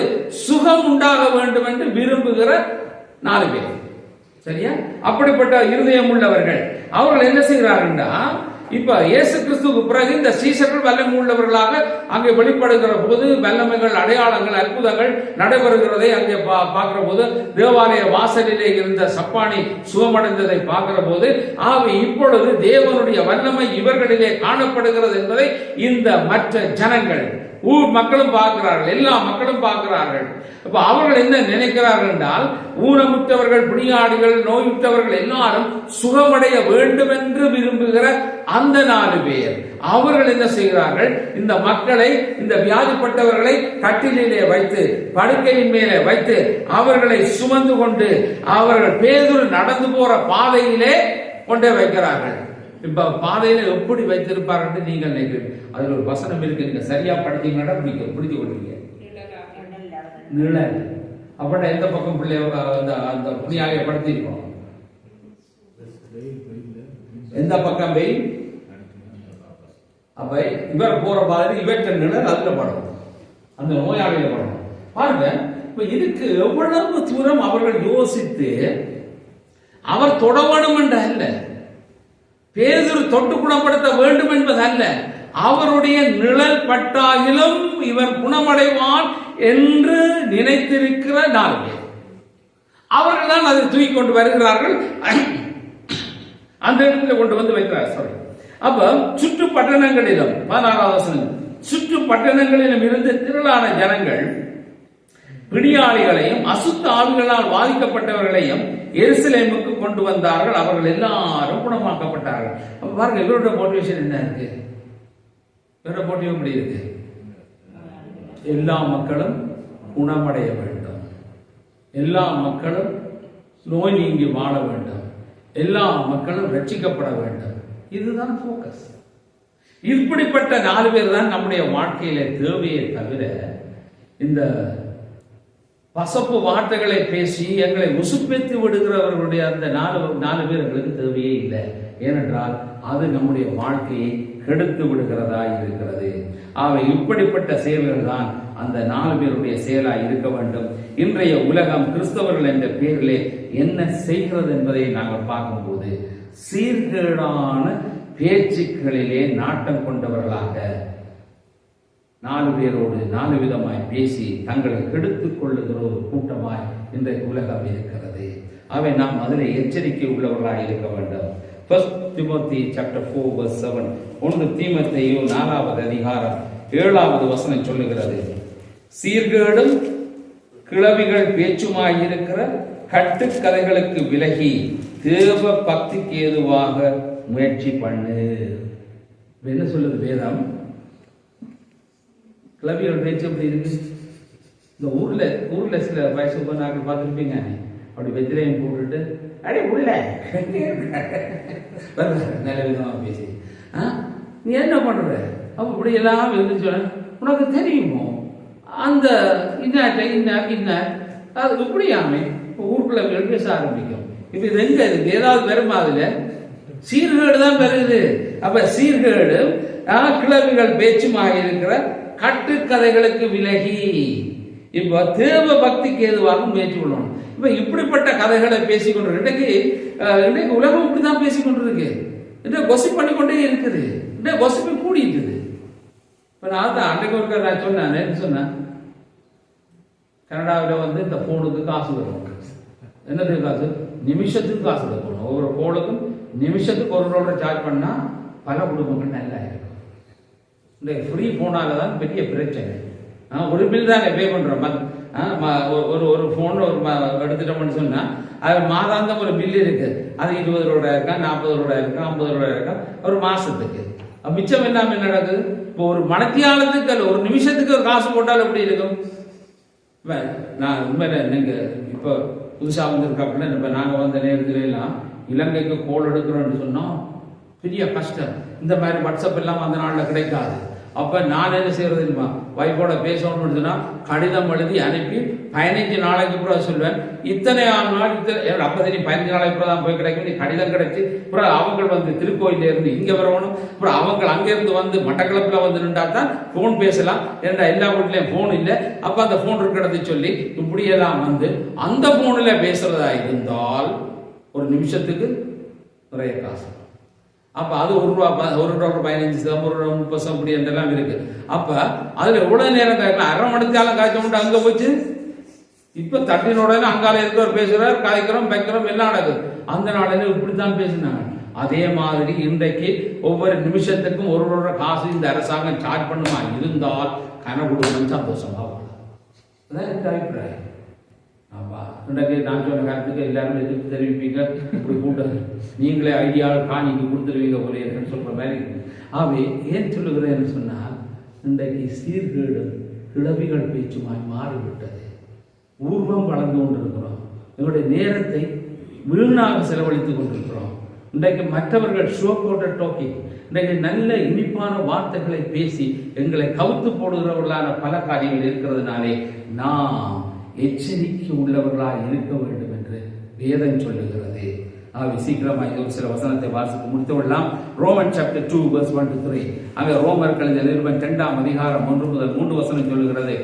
சுகம் உண்டாக வேண்டும் என்று விரும்புகிற 4 பேர். சரியா? அப்படிப்பட்ட இருதயம் உள்ளவர்கள் அவர்கள் என்ன செய்கிறார்கள்னா, இப்ப இயேசு கிறிஸ்துவுக்கு பிறகு இந்த சீசர்கள் வல்லமை உள்ளவர்களாக அங்கே வெளிப்படுகிற போது, வல்லமைகள், அடையாளங்கள், அற்புதங்கள் நடைபெறுகிறதை அங்கே பார்க்கிற போது, தேவாலய வாசலிலே இருந்த சப்பானி சுகமடைந்ததை பார்க்கிற போது, இப்பொழுது தேவனுடைய வல்லமை இவர்களிலே காணப்படுகிறது என்பதை இந்த மற்ற ஜனங்கள், ஊர் மக்களும் பார்க்கிறார்கள், எல்லா மக்களும் பார்க்கிறார்கள். அப்ப அவர்கள் என்ன நினைக்கிறார்கள் என்றால், ஊனமுற்றவர்கள், பிணியாடிகள், நோயுற்றவர்கள் எல்லாரும் சுகமடைய வேண்டும் என்று விரும்புகிற அந்த 4 பேர் அவர்கள் என்ன செய்கிறார்கள்? இந்த மக்களை, இந்த வியாதிப்பட்டவர்களை கட்டிலே வைத்து, படுக்கையின் மேலே வைத்து அவர்களை சுமந்து கொண்டு அவர்கள் பேதுரு நடந்து போற பாதையிலே கொண்டே வைக்கிறார்கள். இப்ப பாதையில எப்படி வைத்திருப்பார்கள் நீங்கள் நினைக்கிறீங்க? அதுல ஒரு வசனம் இருக்கு, நீங்க சரியா படிச்சீங்கன்னா பிடித்து கொள்வீங்க. நிழல். அப்படின்னா எந்த பக்கம் பிள்ளை அந்த புனியாலைய படுத்திருக்கோம்? எந்த பக்கம் வெயில்? அப்ப இவர் போற பாதை இவற்ற நிழல் அதுல படணும், அந்த நோயாளியில படணும். பாருங்க, இப்ப இதுக்கு எவ்வளவு தூரம் அவர்கள் யோசித்து அவர் தொட வேண்டும் என்ற அல்ல, பேதுரு தொட்டு குணப்படுத்த வேண்டும் என்பது அல்ல, அவருடைய நிழல் பட்டாகிலும் இவர் குணமடைவான் என்று நினைத்திருக்கிற 4 பேர் அவர்கள் தான் அதை தூக்கி கொண்டு வருகிறார்கள், அந்த இடத்துல கொண்டு வந்து வைக்கிறார். அப்ப சுற்று பட்டணங்களிலும் 16வது வசனம், சுற்று பட்டணங்களிலும் இருந்து திரளான ஜனங்கள் பிணியாளிகளையும் அசுத்த ஆவிகளால் பாதிக்கப்பட்டவர்களையும் எருசலேமுக்கு கொண்டு வந்தார்கள். அவர்கள் எல்லாரும் குணமாக்கப்பட்டார்கள். பாருங்க, இவரோட மோட்டிவேஷன் என்ன இருக்கு? இவரோட மோட்டிவ் எப்படி இருக்கு? எல்லா மக்களும் குணமடைய வேண்டும், எல்லா மக்களும் நோய் நீங்கி வாழ வேண்டும், எல்லா மக்களும் ரட்சிக்கப்பட வேண்டும். இதுதான் போக்கஸ். இப்படிப்பட்ட 4 பேர் தான் நம்முடைய வாழ்க்கையில தேவையே தவிர இந்த பசப்பு வார்த்தைகளை பேசி எங்களை உசுப்பேத்தி விடுகிறவர்களுடைய அந்த 4 பேர் எங்களுக்கு தேவையே இல்லை. ஏனென்றால் அது நம்முடைய வாழ்க்கையை கெடுத்து விடுகிறதா இருக்கிறது. அவை இப்படிப்பட்ட செயல்கள் தான் அந்த 4 பேருடைய செயலாய் இருக்க வேண்டும். இன்றைய உலகம் கிறிஸ்தவர்கள் என்ற பெயரிலே என்ன செய்கிறது என்பதை நாங்கள் பார்க்கும்போது சீர்கேடான பேச்சுக்களிலே நாட்டம் கொண்டவர்களாக 4 பேரோடு 4 விதமாய் பேசி தங்களை கெடுத்துக் கொள்ளுகிற ஒரு கூட்டமாய் இன்றைக்கு உலகம் இருக்கிறது. அவை நாம் அதில் எச்சரிக்கை உள்ளவர்களாக இருக்க வேண்டும். 1 Timothy chapter 4 verse 7, 1 தீமோத்தேயு 4வது அதிகாரம் 7வது வசனம் சொல்லுகிறது, சீர்கேடும் கிளவிகள் பேச்சுமாயிருக்கிற கட்டுக்கதைகளுக்கு விலகி தேவ பக்திக்கு ஏதுவாக முயற்சி பண்ணு. என்ன சொல்லுது வேதம்? கிளவிகள் பேச்சு எப்படி இருக்கு? இந்த ஊர்ல சில வயசு நாங்கள் பார்த்துருப்பீங்க, அப்படி வெஜ்ரேயம் போட்டுட்டு அடே உள்ள நல்ல விதமாக பேசி நீ என்ன பண்ற அப்ப இப்படி எல்லாம் இருந்துச்சு. உனக்கு தெரியுமோ அந்த இன்ன அது இப்படியாமே ஊர்கிழமைகள் பேச ஆரம்பிக்கும். இப்ப இது எங்க இருக்கு? ஏதாவது வருமா? அதுல சீர்கேடு தான் வருது. அப்ப சீர்கேடு கிளவிகள் பேச்சுமாக இருக்கிற கட்டுக்கதைகளுக்கு விலகி இப்ப தேவ பக்திக்கு ஏதுவாக முயற்சி கொள்ளணும். இப்ப இப்படிப்பட்ட கதைகளை பேசிக்கொண்டு இன்றைக்கு உலகம் இப்படிதான் பேசிக்கொண்டிருக்கு. இன்றைக்கு கொசிப் பண்ணிக்கொண்டே இருக்குது. இன்றைக்கு கொசிப்பு கூடிட்டு. இப்ப நான் தான் அன்றைக்கு ஒரு நான் சொன்னேன் கனடாவில் இந்த போனுக்கு காசு வரும். என்னது காசு? நிமிஷத்துக்கு காசு கொடுக்கணும். ஒவ்வொரு கோளுக்கும் நிமிஷத்துக்கு $1 சார்ஜ் பண்ணா பல குடும்பங்கள் நல்லா இருக்கும். இந்த ஃப்ரீ போனால தான் பெரிய பிரச்சனை. ஒரு பில் தான் பே பண்றோம். ஒரு போன் எடுத்துட்டோம்னு சொன்னா அது மாதாந்தம் ஒரு பில் இருக்கு. அது $20 இருக்கா, $40 இருக்கா, $50 இருக்கா ஒரு மாசத்துக்கு. மிச்சம் எல்லாமே நடக்குது. இப்போ ஒரு மணித்தியாலத்துக்கு அல்ல ஒரு நிமிஷத்துக்கு ஒரு காசு போட்டாலும் எப்படி இருக்கும்? நான் உண்மையில நீங்க இப்போ புதுசா வந்திருக்காப்புல இப்ப நாங்க வந்த நேரத்துல எல்லாம் இலங்கைக்கு கோல் எடுக்கிறோம்னு சொன்னோம், பெரிய கஷ்டம். இந்த மாதிரி வாட்ஸ்அப் எல்லாம் அந்த நாள்ல கிடைக்காது. அப்ப நான் என்ன செய்யறது தெரியுமா? வைஃபோட பேசணும்னு சொன்னா கடிதம் எழுதி அனுப்பி 15 நாளைக்கு கூட சொல்லுவேன். இத்தனை நாள் அப்ப தெரியும் 15 நாளைக்கு கூட தான் போய் கிடைக்கும். நீ கடிதம் கிடைச்சி அப்புறம் அவங்க திருக்கோயில இருந்து இங்க வரணும். அப்புறம் அவங்க அங்கிருந்து மட்டக்களப்புல நின்றா தான் போன் பேசலாம். ஏன்னா எல்லா வீட்லயும் போன் இல்லை. அப்ப அந்த போன் இருக்கிறத சொல்லி இப்படியெல்லாம் அந்த போன்ல பேசுறதா இருந்தால் ஒரு நிமிஷத்துக்கு நிறைய காசு. அப்ப அது $1.15 $1.30 அப்படி என்றெல்லாம் இருக்கு. அப்ப அதுல எவ்வளவு நேரம் காய்க்கலாம்? அரை மணித்தாலும் காய்ச்ச மட்டும் அங்க போச்சு. இப்ப தட்டினோட அங்கால இருக்கிறவர் பேசுறாரு, காய்க்கிறோம் வைக்கிறோம் எல்லாம் நடக்குது. அந்த நாளில இப்படித்தான் பேசினாங்க. அதே மாதிரி இன்றைக்கு ஒவ்வொரு நிமிஷத்துக்கும் $1 காசு இந்த அரசாங்கம் சார்ஜ் பண்ணுமா இருந்தால் கனவுடன் சந்தோஷமா அதான் எனக்கு அபிப்பிராயம். இன்றைக்கு நான் சொன்ன காலத்துக்கு எல்லாரும் எதிர்ப்பு தெரிவிப்பீங்க, இப்படி கூட்டது நீங்களே ஐடியாவில் காணிக்கு கொடுத்துருவீங்க போல இருக்குன்னு சொல்ற மாதிரி. ஆகவே ஏன் சொல்லுகிறேன்னு சொன்னால் இன்றைக்கு சீர்கேடு கிளவிகள் பேச்சுமாய் மாறிவிட்டது. ஊர்வம் வளர்ந்து கொண்டிருக்கிறோம். எங்களுடைய நேரத்தை வீணாக செலவழித்துக் கொண்டிருக்கிறோம். இன்றைக்கு மற்றவர்கள் ஷோ போட்ட டாக்கிங், இன்றைக்கு நல்ல இனிப்பான வார்த்தைகளை பேசி எங்களை கவுத்து போடுகிறவர்களான பல காரியங்கள் இருக்கிறதுனாலே நாம் எச்சரிக்கை உள்ளவர்களாக இருக்க வேண்டும் என்று வேதம் சொல்லுகிறது. சீக்கிரமாக ஒரு சில வசனத்தை வாசித்து முடித்து விடலாம். Roman chapter 2 verse 1 to 3. அங்கே ரோமர்கள் நிருபம் 2ஆம் அதிகாரம் 1 முதல் 3 வசனம் சொல்லுகிறது,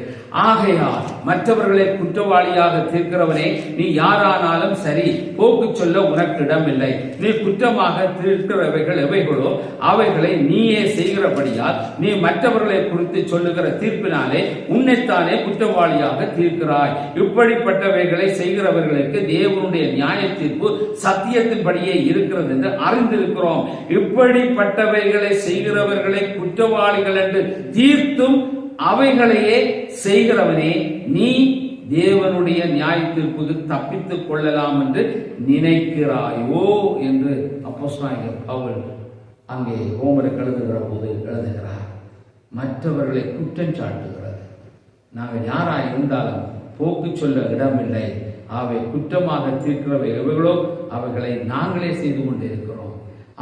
ஆகையால் மற்றவர்களை குற்றவாளியாக தீர்க்கிறவனே நீ யாரானாலும் சரி போக்கு சொல்ல உனக்கு இடமில்லை. நீ குற்றமாக தீர்க்கிறவைகள் எவைகளோ அவைகளை நீயே செய்கிறபடியால் நீ மற்றவர்களை குறித்து சொல்லுகிற தீர்ப்பினாலே உன்னைத்தானே குற்றவாளியாக தீர்க்கிறாய். இப்படிப்பட்டவைகளை செய்கிறவர்களுக்கு தேவனுடைய நியாய தீர்ப்பு சத்தியத்தின்படியே இருக்கிறது என்று அறிந்திருக்கிறோம். இப்படிப்பட்டவைகளை செய்கிறவர்களை குற்றவாளிகள் என்று தீர்த்தும் அவைகளையே செய்கிறவனே நீ தேவனுடைய நியாய தீர்ப்புக்கு தப்பித்துக் கொள்ளலாம் என்று நினைக்கிறாயோ என்று அப்போஸ்தலனாகிய பவுல் அங்கே ரோமருக்கு எழுதுகிற போது எழுதுகிறார். மற்றவர்களை குற்றம் சாட்டுகிறது. நாங்கள் யாராய் இருந்தாலும் போக்கு சொல்ல இடமில்லை. அவை குற்றமாக தீர்க்கிறவை எவைகளோ அவைகளை நாங்களே செய்து கொண்டிருக்கிறோம்.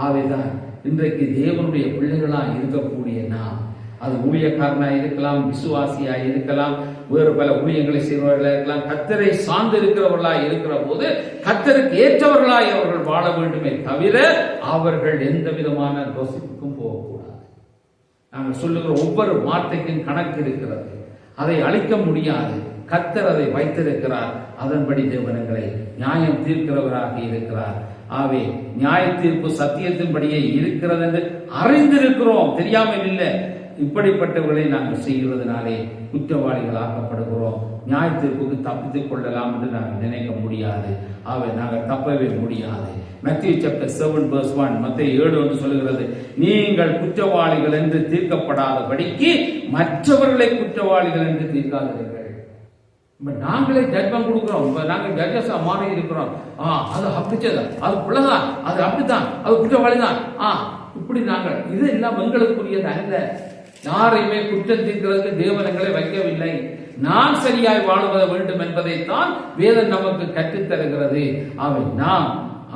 ஆவைதான் இன்றைக்கு தேவனுடைய பிள்ளைகளாக இருக்கக்கூடிய நாம், அது ஊழியக்காரனாக இருக்கலாம், விசுவாசியாக இருக்கலாம், வேறு பல ஊழியங்களை செய்பவர்களாக இருக்கலாம், கர்த்தரை சார்ந்து இருக்கிறவர்களாக இருக்கிற போது கர்த்தருக்கு ஏற்றவர்களாய் அவர்கள் வாழ வேண்டுமே தவிர அவர்கள் எந்த விதமான கோசிப்புக்கும் போகக்கூடாது. நாங்கள் சொல்லுகிற ஒவ்வொரு வார்த்தைக்கும் கணக்கு இருக்கிறது. அதை அழிக்க முடியாது. கர்த்தர் அதை வைத்திருக்கிறார். அதன்படி தேவனங்களை நியாயம் தீர்க்கிறவராக இருக்கிறார். ஆவே நியாய தீர்ப்பு சத்தியத்தின்படியே இருக்கிறது என்று அறிந்திருக்கிறோம், தெரியாமல் இல்லை. இப்படிப்பட்டவர்களை நாங்கள் செய்கிறதுனாலே குற்றவாளிகள் ஆக்கப்படுகிறோம். நியாய தீர்ப்புக்கு தப்பித்துக் கொள்ளலாம் என்று நாங்கள் நினைக்க முடியாது. ஆவே நாங்கள் தப்பவே முடியாது. மத்தேயு சாப்டர் 7:1 மத்தேயு 7 சொல்லுகிறது, நீங்கள் குற்றவாளிகள் என்று தீர்க்கப்படாதபடிக்கு மற்றவர்களை குற்றவாளிகள் என்று தீர்க்காதீர்கள். நாங்களே ஜட்மெண்ட் கொடுக்கிறோம். நாங்கள் ஜட்ஜஸா மாறி இருக்கிறோம். அது அப்படிச்சதான், அது பிள்ளைதான், அது அப்படித்தான், அது குற்றவாளி தான். இப்படி நாங்கள் இது எல்லாம் எங்களுக்குரியது அல்ல. யாரையுமே குற்றம் தீர்க்கிறதுக்கு தேவன் எங்களை வைக்கவில்லை. நான் சரியாய் வாழுவத வேண்டும் என்பதைத்தான் வேதம் நமக்கு கற்றுத்தருகிறது. அவை நாம்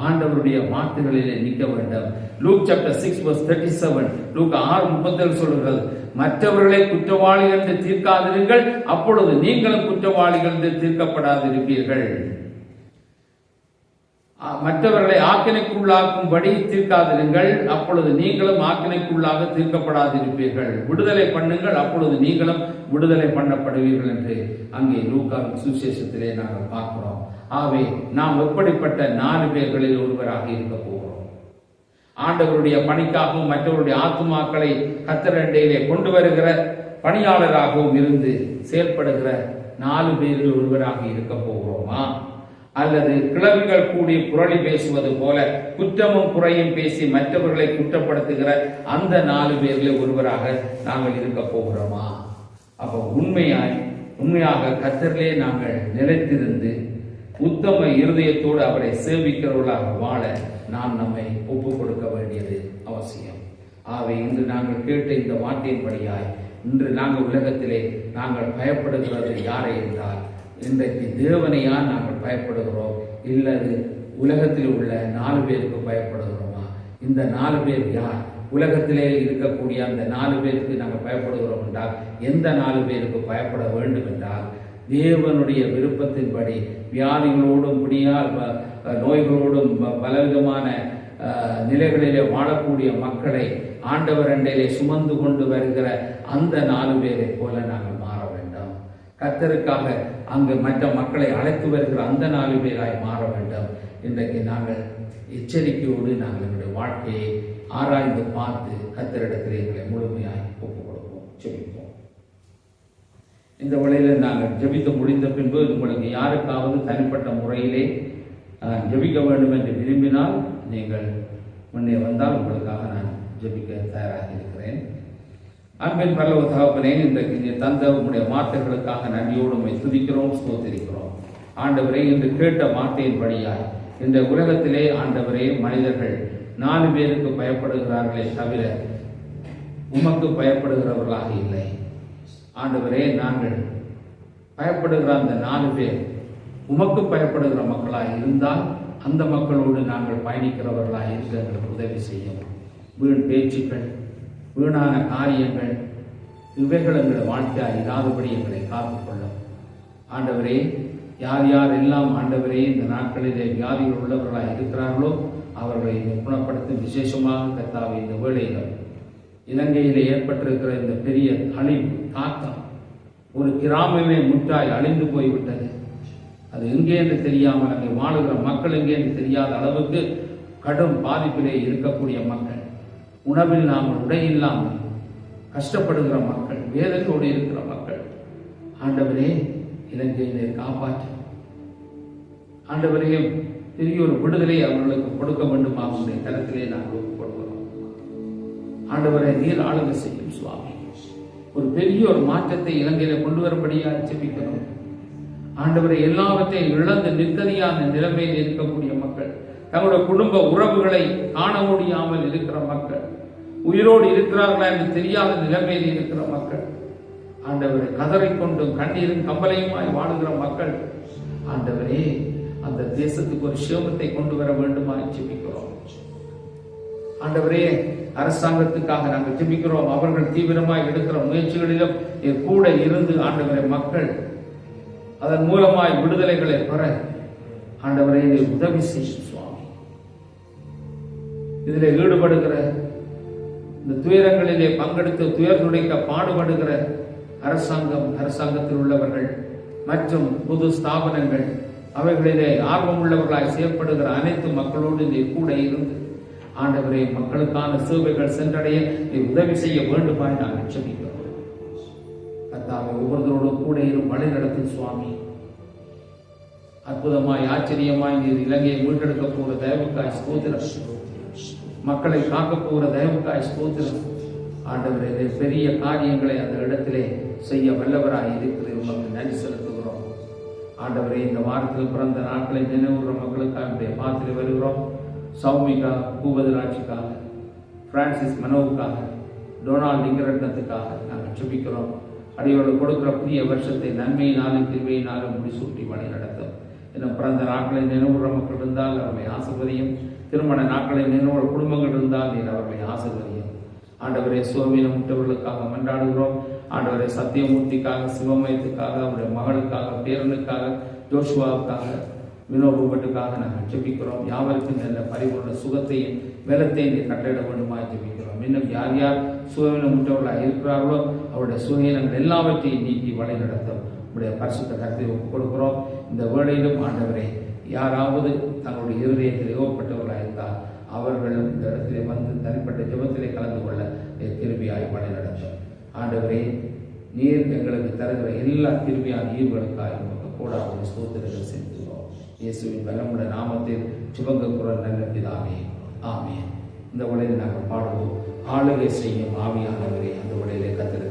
ஆண்டவருடைய வார்த்தைகளிலே நிற்க வேண்டும். லூக் சாப்டர் 6:37, லூக் 6:37 சொல்லுகிறது, மற்றவர்களை குற்றவாளிகள் என்று தீர்க்காதிருங்கள், அப்பொழுது நீங்களும் குற்றவாளிகள் என்று தீர்க்கப்படாதிருப்பீர்கள். மற்றவர்களை ஆக்கினைக்குள்ளாக்கும்படி தீர்க்காதிருங்கள், அப்பொழுது நீங்களும் ஆக்கினைக்குள்ளாக தீர்க்கப்படாதிருப்பீர்கள். விடுதலை பண்ணுங்கள், அப்பொழுது நீங்களும் விடுதலை பண்ணப்படுவீர்கள் என்று அங்கே லூக்காவின் சுவிசேஷத்திலே நாங்கள் பார்க்கிறோம். ஆகவே நாம் எப்படிப்பட்ட 4 பேர்களில் ஒருவராக இருக்க போகிறோம்? ஆண்டவருடைய பணிக்காகவும் மற்றவருடைய ஆத்துமாக்களை கர்த்தரண்டையிலே கொண்டு வருகிற பணியாளராகவும் இருந்து செயல்படுகிற 4 பேரில் ஒருவராக இருக்க போகிறோமா? அல்லது கிழவிகள் கூடி புரளி பேசுவது போல குற்றமும் குறையும் பேசி மற்றவர்களை குற்றப்படுத்துகிற அந்த 4 பேரில் ஒருவராக நாங்கள் இருக்க போகிறோமா? அப்போ உண்மையாக கர்த்தரிலே நாங்கள் நிலைத்திருந்து உத்தம இருதயத்தோடு அவரை சேவிக்கிறவர்களாக வாழ நாம் நம்மை ஒப்புக் கொடுக்க வேண்டியது அவசியம். ஆகவே இன்று நாங்கள் கேட்ட இந்த வார்த்தையின்படியாய் இன்று நாங்கள் உலகத்திலே நாங்கள் பயப்படுகிறது யாரை என்றால், இன்றைக்கு தேவனையா நாங்கள் பயப்படுகிறோம், இல்லது உலகத்தில் உள்ள 4 பேருக்கு பயப்படுகிறோமா? இந்த 4 பேர் யார்? உலகத்திலே இருக்கக்கூடிய அந்த 4 பேருக்கு நாங்கள் பயப்படுகிறோம் என்றால், எந்த 4 பேருக்கு பயப்பட வேண்டும் என்றால், தேவனுடைய விருப்பத்தின்படி வியாதிகளோடும் முடியால் நோய்களோடும் பலவிதமான நிலைகளிலே வாழக்கூடிய மக்களை ஆண்டவர் அண்டையிலே சுமந்து கொண்டு வருகிற அந்த 4 பேரை போல நாங்கள் மாற வேண்டும். கர்த்தருக்காக அங்கு மற்ற மக்களை அழைத்து வருகிற அந்த 4 பேராய் மாற வேண்டும். இன்றைக்கு நாங்கள் எச்சரிக்கையோடு நாங்கள் எங்களுடைய வாழ்க்கையை ஆராய்ந்து பார்த்து கர்த்தரிடத்தில் எங்களை முழுமையாய் ஒப்புக் கொடுப்போம். ஜெபிப்போம். இந்த வேளையில் நாங்கள் ஜெபித்து முடிந்த பின்பு உங்களுக்கு யாருக்காவது தனிப்பட்ட முறையிலே ஜெபிக்க வேண்டும் என்று விரும்பினால் நீங்கள் முன்னே வந்தால் உங்களுக்காக நான் ஜெபிக்க தயாராக இருக்கிறேன். அன்பின் பரலோக தகப்பனே, இன்றைக்கு நீ தந்த உங்களுடைய வார்த்தைகளுக்காக நன்றியோடு உம்மை துதிக்கிறோம், ஸ்தோத்திரிக்கிறோம். ஆண்டவரே, இன்று கேட்ட வார்த்தையின்படியாய் இந்த உலகத்திலே ஆண்டவரே மனிதர்கள் 4 பேருக்கு பயப்படுகிறார்களே தவிர உமக்கு பயப்படுகிறவர்களாக இல்லை. ஆண்டவரே, நாங்கள் பயப்படுகிற அந்த 4 பேர் உமக்கு பயப்படுகிற மக்களாக இருந்தால் அந்த மக்களோடு நாங்கள் பயணிக்கிறவர்களாக இருக்க எங்களுக்கு உதவி செய்யும். வீண் பேச்சுக்கள், வீணான காரியங்கள் இவைகள் எங்கள் வாழ்க்கையாக இல்லாதபடி எங்களை காத்துக்கொள்ளும். ஆண்டவரே, யார் யார் எல்லாம் ஆண்டவரே இந்த நாட்களிலே வியாதிகள் உள்ளவர்களாக இருக்கிறார்களோ அவர்களை குணப்படுத்தும். விசேஷமாக கர்த்தாவே, இந்த வேளையிலும் இலங்கையிலே ஏற்பட்டிருக்கிற இந்த பெரிய அழிவு தாக்கம், ஒரு கிராமமே முற்றாய் அழிந்து போய்விட்டது. அது எங்கே என்று தெரியாமல் அங்கே வாழுகிற மக்கள் எங்கே என்று தெரியாத அளவுக்கு கடும் பாதிப்பிலே இருக்கக்கூடிய மக்கள், உணவில்லாமல் உடையில்லாமல் கஷ்டப்படுகிற மக்கள், வேதனையோடு இருக்கிற மக்கள், ஆண்டவரே இலங்கையிலே காப்பாற்றும். ஆண்டவரே, பெரிய ஒரு விடுதலை அவர்களுக்கு கொடுக்க வேண்டும். அவருடைய தரத்திலே நாங்கள் ஒப்புக்கொள்கிறோம். ஆண்டவரை நீர் ஆளுகை செய்யும் சுவாமி. ஒரு பெரிய ஒரு மாற்றத்தை இலங்கையில கொண்டு வரும்படியாக ஜெபிக்கிறோம். ஆண்டவரை எல்லாவற்றையும் இழந்து நிர்கதியான நிலைமையில் இருக்கக்கூடிய மக்கள், தங்களுடைய குடும்ப உறவுகளை காண முடியாமல் இருக்கிற மக்கள், உயிரோடு இருக்கிறார்களா என்று தெரியாத நிலைமையில் இருக்கிற மக்கள், ஆண்டவரை கதறிக்கொண்டும் கண்ணீரும் கம்பளையுமாய் வாழுகிற மக்கள், ஆண்டவரே அந்த தேசத்துக்கு ஒரு சேமத்தை கொண்டு வர வேண்டுமாய் ஜெபிக்கிறோம். ஆண்டவரே அரசாங்கத்துக்காக நாங்கள் ஜெபிக்கிறோம். அவர்கள் தீவிரமாய் எடுக்கிற முயற்சிகளிலும் கூட இருந்து ஆண்டவரை மக்கள் அதன் மூலமாய் விடுதலைகளை பெற ஆண்டவரை உதவி செய்யும் சுவாமி. இதில் ஈடுபடுகிற இந்த துயரங்களிலே பங்கெடுத்து துயர் துடைக்க பாடுபடுகிற அரசாங்கத்தில் உள்ளவர்கள் மற்றும் பொது ஸ்தாபனங்கள், அவைகளிலே ஆர்வம் உள்ளவர்களாய் செயல்படுகிற அனைத்து மக்களோடு நீ கூட இருந்து ஆண்டவரே மக்களுக்கான சேவைகள் சென்றடைய நீ உதவி செய்ய வேண்டுமாய் நாங்கள் ஜெபிக்கிறோம். கர்த்தாவே ஒவ்வொருத்தரோடும் கூட இரும் வழி நடத்தும் சுவாமி. அற்புதமாய் ஆச்சரியமாய் நீர் இலங்கையை மீட்டெடுக்க போகிற தயவுக்காய் ஸ்தோத்திரம். மக்களை காக்க போகிற தயவுக்காய் ஸ்தோத்திரம். ஆண்டவரே பெரிய காரியங்களை அந்த இடத்திலே செய்ய வல்லவராய் இருக்கிற மக்கள் நன்றி செலுத்துகிறோம். ஆண்டவரே இந்த வாரத்தில் பிறந்த நாட்களை நினைவுற மக்களுக்காக பாத்திரை வருகிறோம். சௌமிகா பூபதிராட்சிக்காக, பிரான்சிஸ் மனோவுக்காக, டொனால்ட் லிங்கரட்னத்துக்காக நாங்கள் ஜெபிக்கிறோம். அடியோடு கொடுக்கிற புதிய வருஷத்தை நன்மையினாலும் கிருபையினாலும் முடிசூட்டி வழி நடத்தும். இன்னும் பிறந்த நாட்களை நினைவுற மக்கள் இருந்தால் அவர்களை ஆசீர்வதியும். திருமண நாட்களை நினைவுற குடும்பங்கள் இருந்தால் நீர் அவர்களை ஆசீர்வதியும். ஆண்டவரே சுகவீனம் விட்டவர்களுக்காக மன்றாடுகிறோம். ஆண்டவரே சத்தியமூர்த்திக்காக, சிவமயத்துக்காக, அவருடைய மகளுக்காக, பேரனுக்காக, ஜோஷுவாவுக்காக, வினோபட்டுக்காக நாங்கள் ஜெபிக்கிறோம். யாவருக்கும் நல்ல பரிபூர்ண சுகத்தையும் பலத்தையும் நீ கட்டளிட வேண்டுமாய் ஜெபிக்கிறோம். இன்னும் யார் யார் சுகவீனம் விட்டவர்களாக இருக்கிறார்களோ அவருடைய சுகவீனங்கள் எல்லாவற்றையும் நீக்கி வழி நடத்தும் உடைய பரிசுத்த கருத்தை ஒப்புக் கொடுக்கிறோம். இந்த வேளையிலும் ஆண்டவரே யாராவது தங்களுடைய இருதயத்தில் ஏவப்பட்டவர்களாக இருந்தால் அவர்கள் இந்த இடத்திலே வந்து தனிப்பட்ட ஜெபத்திலே கலந்து கொள்ள கிருபையாய் வழி நடத்தும். ஆண்டவரே நீர் எங்களுக்கு தருகிற எல்லா கிருபையான ஈவுகளுக்காக கூடாத ஸ்தோத்திரங்கள் செலுத்துகிறோம். இயேசுவின் பலமுள்ள நாமத்தில் சுபங்க குரல் நல்ல பிதாவே, ஆமென். இந்த உலகில் நாங்கள் பாடுவோம். ஆளுகை செய்யும் ஆவியானவரே அந்த உலகிலே கத்திர